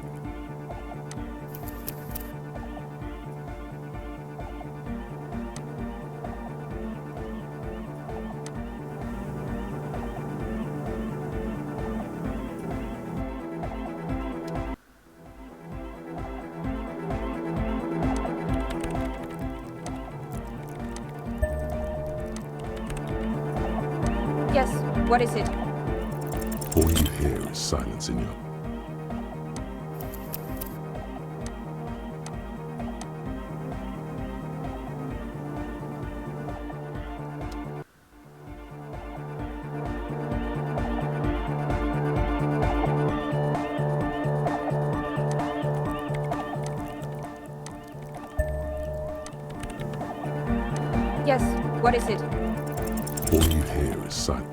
Yes, what is it? All you hear is silence in your... Yes, what is it? All you hear is silence.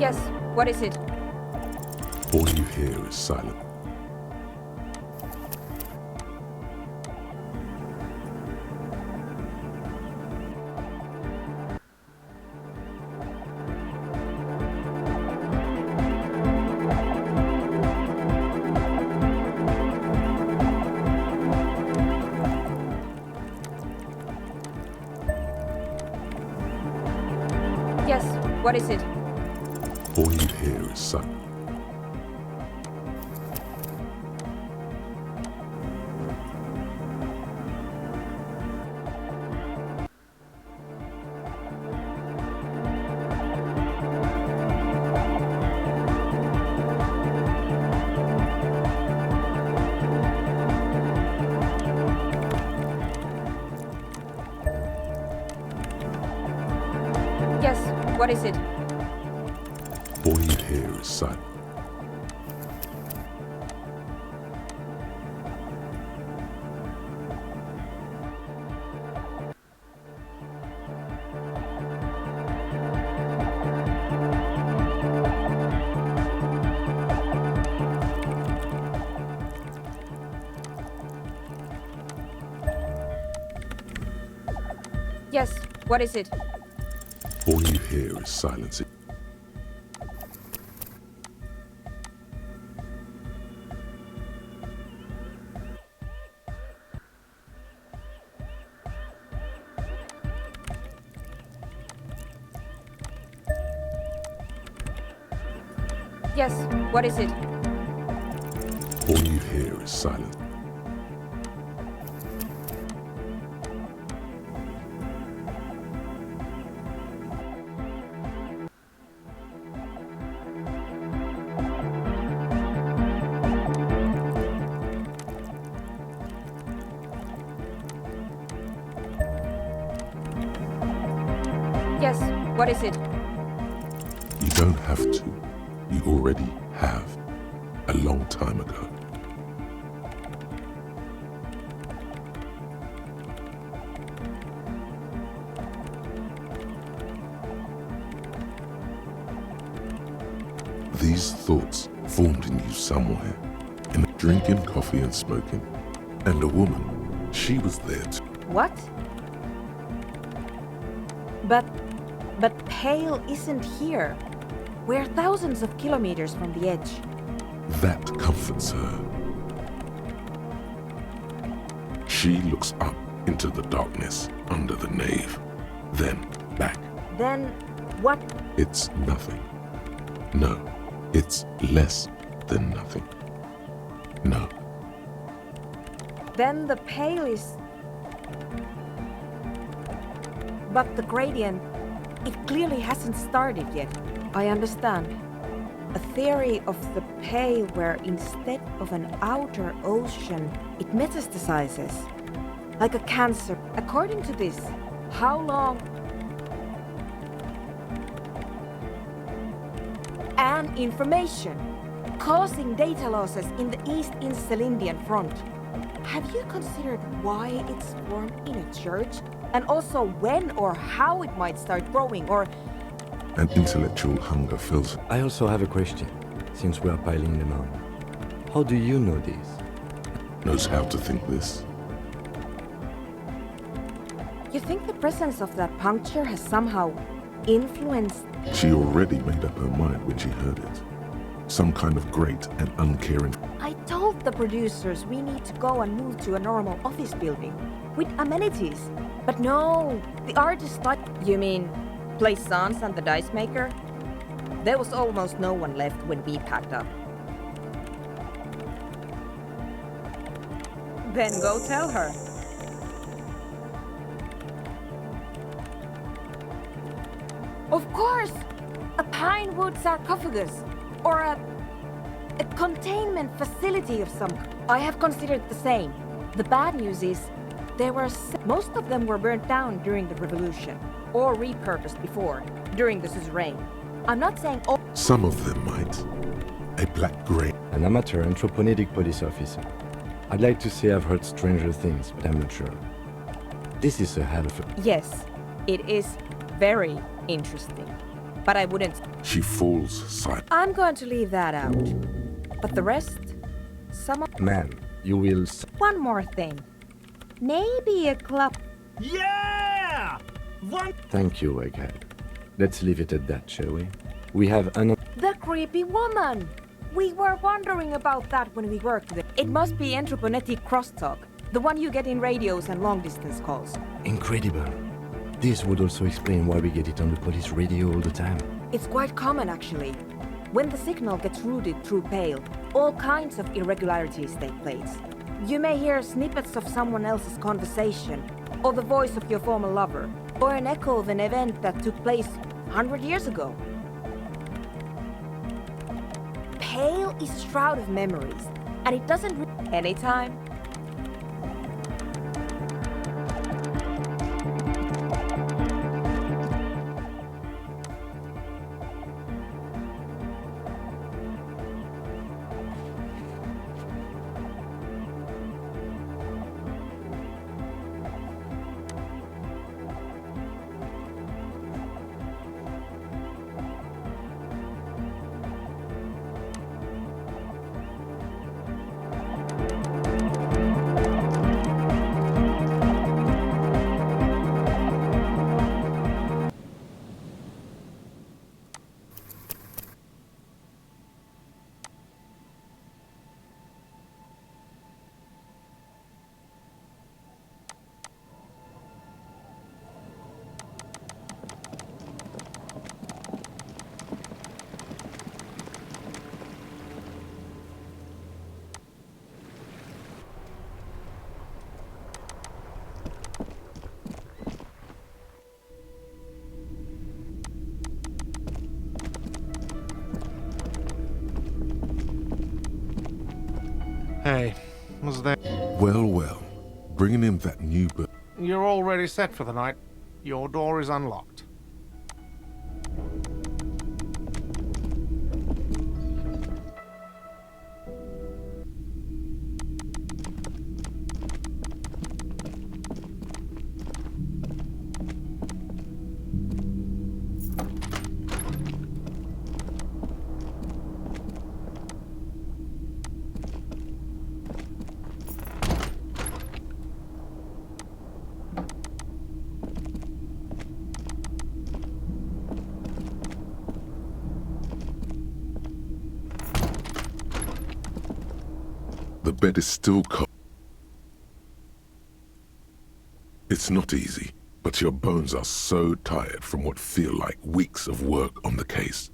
Yes, what is it? All you hear is silence. Yes, what is it? All you hear is silence. Yes, what is it? All you hear is silence. Yes, what is it? All you hear is silence. Yes, what is it? All you hear is silence. Yes, what is it? You don't have to. You already have. A long time ago. These thoughts formed in you somewhere. In drinking coffee and smoking. And a woman, she was there too. What? But Pale isn't here. We're thousands of kilometers from the edge. That comforts her. She looks up into the darkness under the nave, then back. Then what? It's nothing. No, it's less than nothing. No. Then the Pale is... But the gradient, it clearly hasn't started yet. I understand. A theory of the Pale where instead of an outer ocean, it metastasizes. Like a cancer. According to this, how long... And information, causing data losses in the East Insulindian front. Have you considered why it's formed in a church? And also when or how it might start growing, or... An intellectual hunger fills. I also have a question, since we are piling them on. How do you know this? Knows how to think this. You think the presence of that puncture has somehow influenced... She already made up her mind when she heard it. Some kind of great and uncaring... I told the producers we need to go and move to a normal office building with amenities. But no, the artists like... You mean play Sans and the Dice Maker? There was almost no one left when we packed up. Then go tell her. Of course! A pine wood sarcophagus, or a containment facility of some kind. I have considered the same. The bad news is, most of them were burnt down during the revolution, or repurposed before, during the suzerain. I'm not saying all... Some of them might. A black-grey... An amateur anthropomedic police officer. I'd like to say I've heard stranger things, but I'm not sure. This is a hell of a... Yes, it is very interesting. But I wouldn't... She falls silent. I'm going to leave that out. But the rest... Some of... Man, you will... One more thing. Maybe a club... Yeah! One... Thank you, Egghead. Let's leave it at that, shall we? We have an... The creepy woman! We were wondering about that when we worked with it. It must be anthroponetic crosstalk. The one you get in radios and long-distance calls. Incredible. This would also explain why we get it on the police radio all the time. It's quite common, actually. When the signal gets routed through Pale, all kinds of irregularities take place. You may hear snippets of someone else's conversation, or the voice of your former lover, or an echo of an event that took place 100 years ago. Pale is a shroud of memories, and it doesn't... Anytime. Hey, was there... Well, well. Bringing in that new bird. You're already set for the night. Your door is unlocked. The bed is still cold. It's not easy, but your bones are so tired from what feel like weeks of work on the case.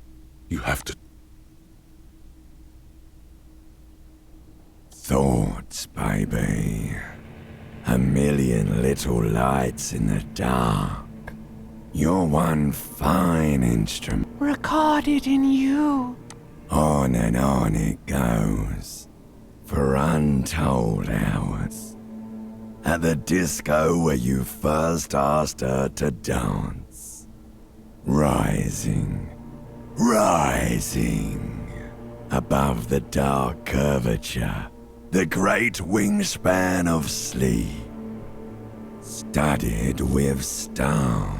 You have to... Thoughts, baby. A million little lights in the dark. You're one fine instrument. Recorded in you. On and on it goes. For untold hours. At the disco where you first asked her to dance. Rising. Rising. Above the dark curvature. The great wingspan of sleep. Studded with stars.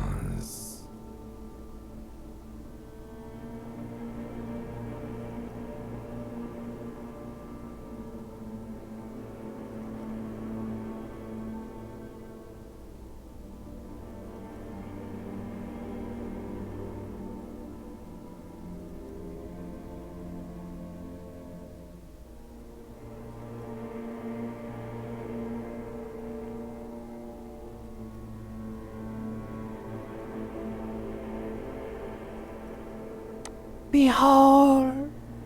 Behold,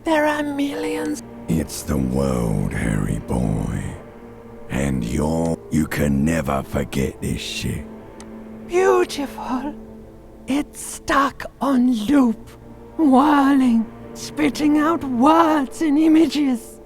there are millions. It's the world, Harry boy. And you can never forget this shit. Beautiful. It's stuck on loop, whirling, spitting out words and images.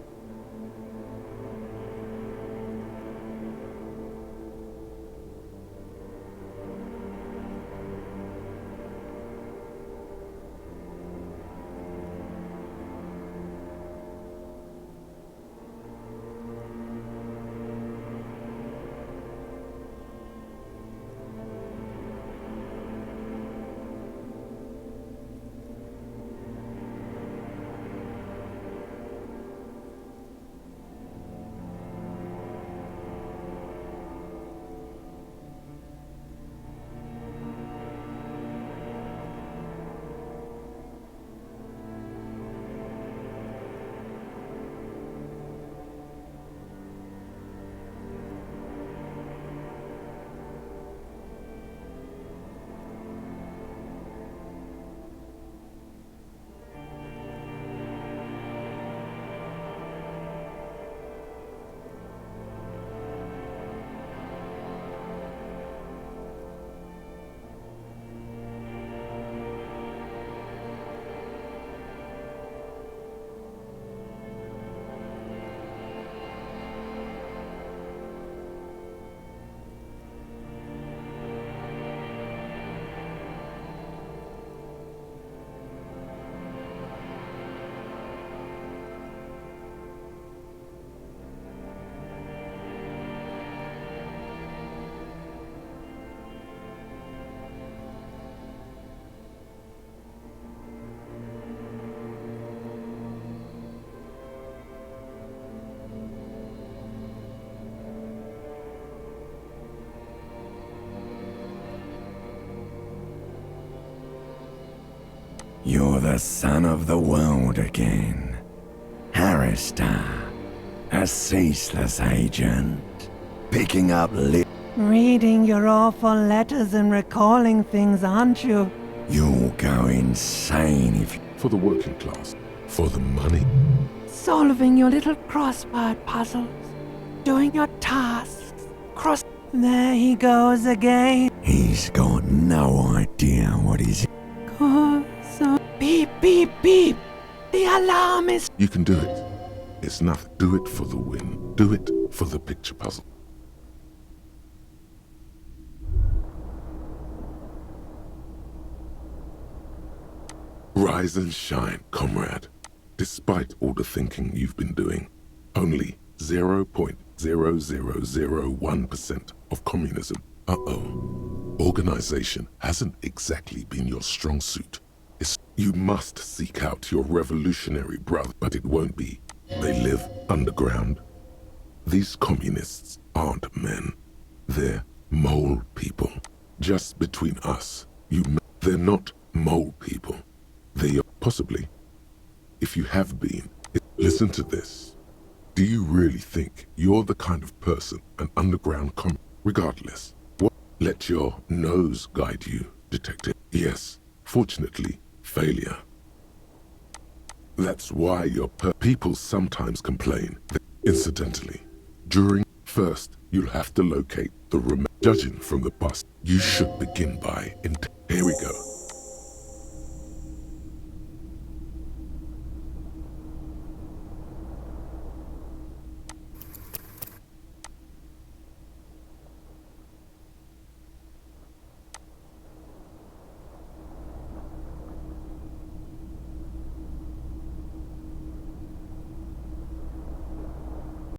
You're the son of the world again. Harristar, a ceaseless agent, picking up Reading your awful letters and recalling things, aren't you? You'll go insane if For the working class. For the money. Solving your little crossword puzzles. Doing your tasks. There he goes again. He's got no idea what he's... So beep, beep, beep. The alarm is... You can do it. It's nothing. Do it for the win. Do it for the picture puzzle. Rise and shine, comrade. Despite all the thinking you've been doing, only 0.0001% of communism. Organization hasn't exactly been your strong suit. You must seek out your revolutionary brother, but it won't be. They live underground. These communists aren't men. They're mole people. Just between us, they're not mole people. They are possibly. If you have been, listen to this. Do you really think you're the kind of person an underground regardless, what? Let your nose guide you, detective. Yes, fortunately, failure. That's why your people sometimes complain. Incidentally, first, you'll have to locate the judging from the bus. You should begin by, here we go.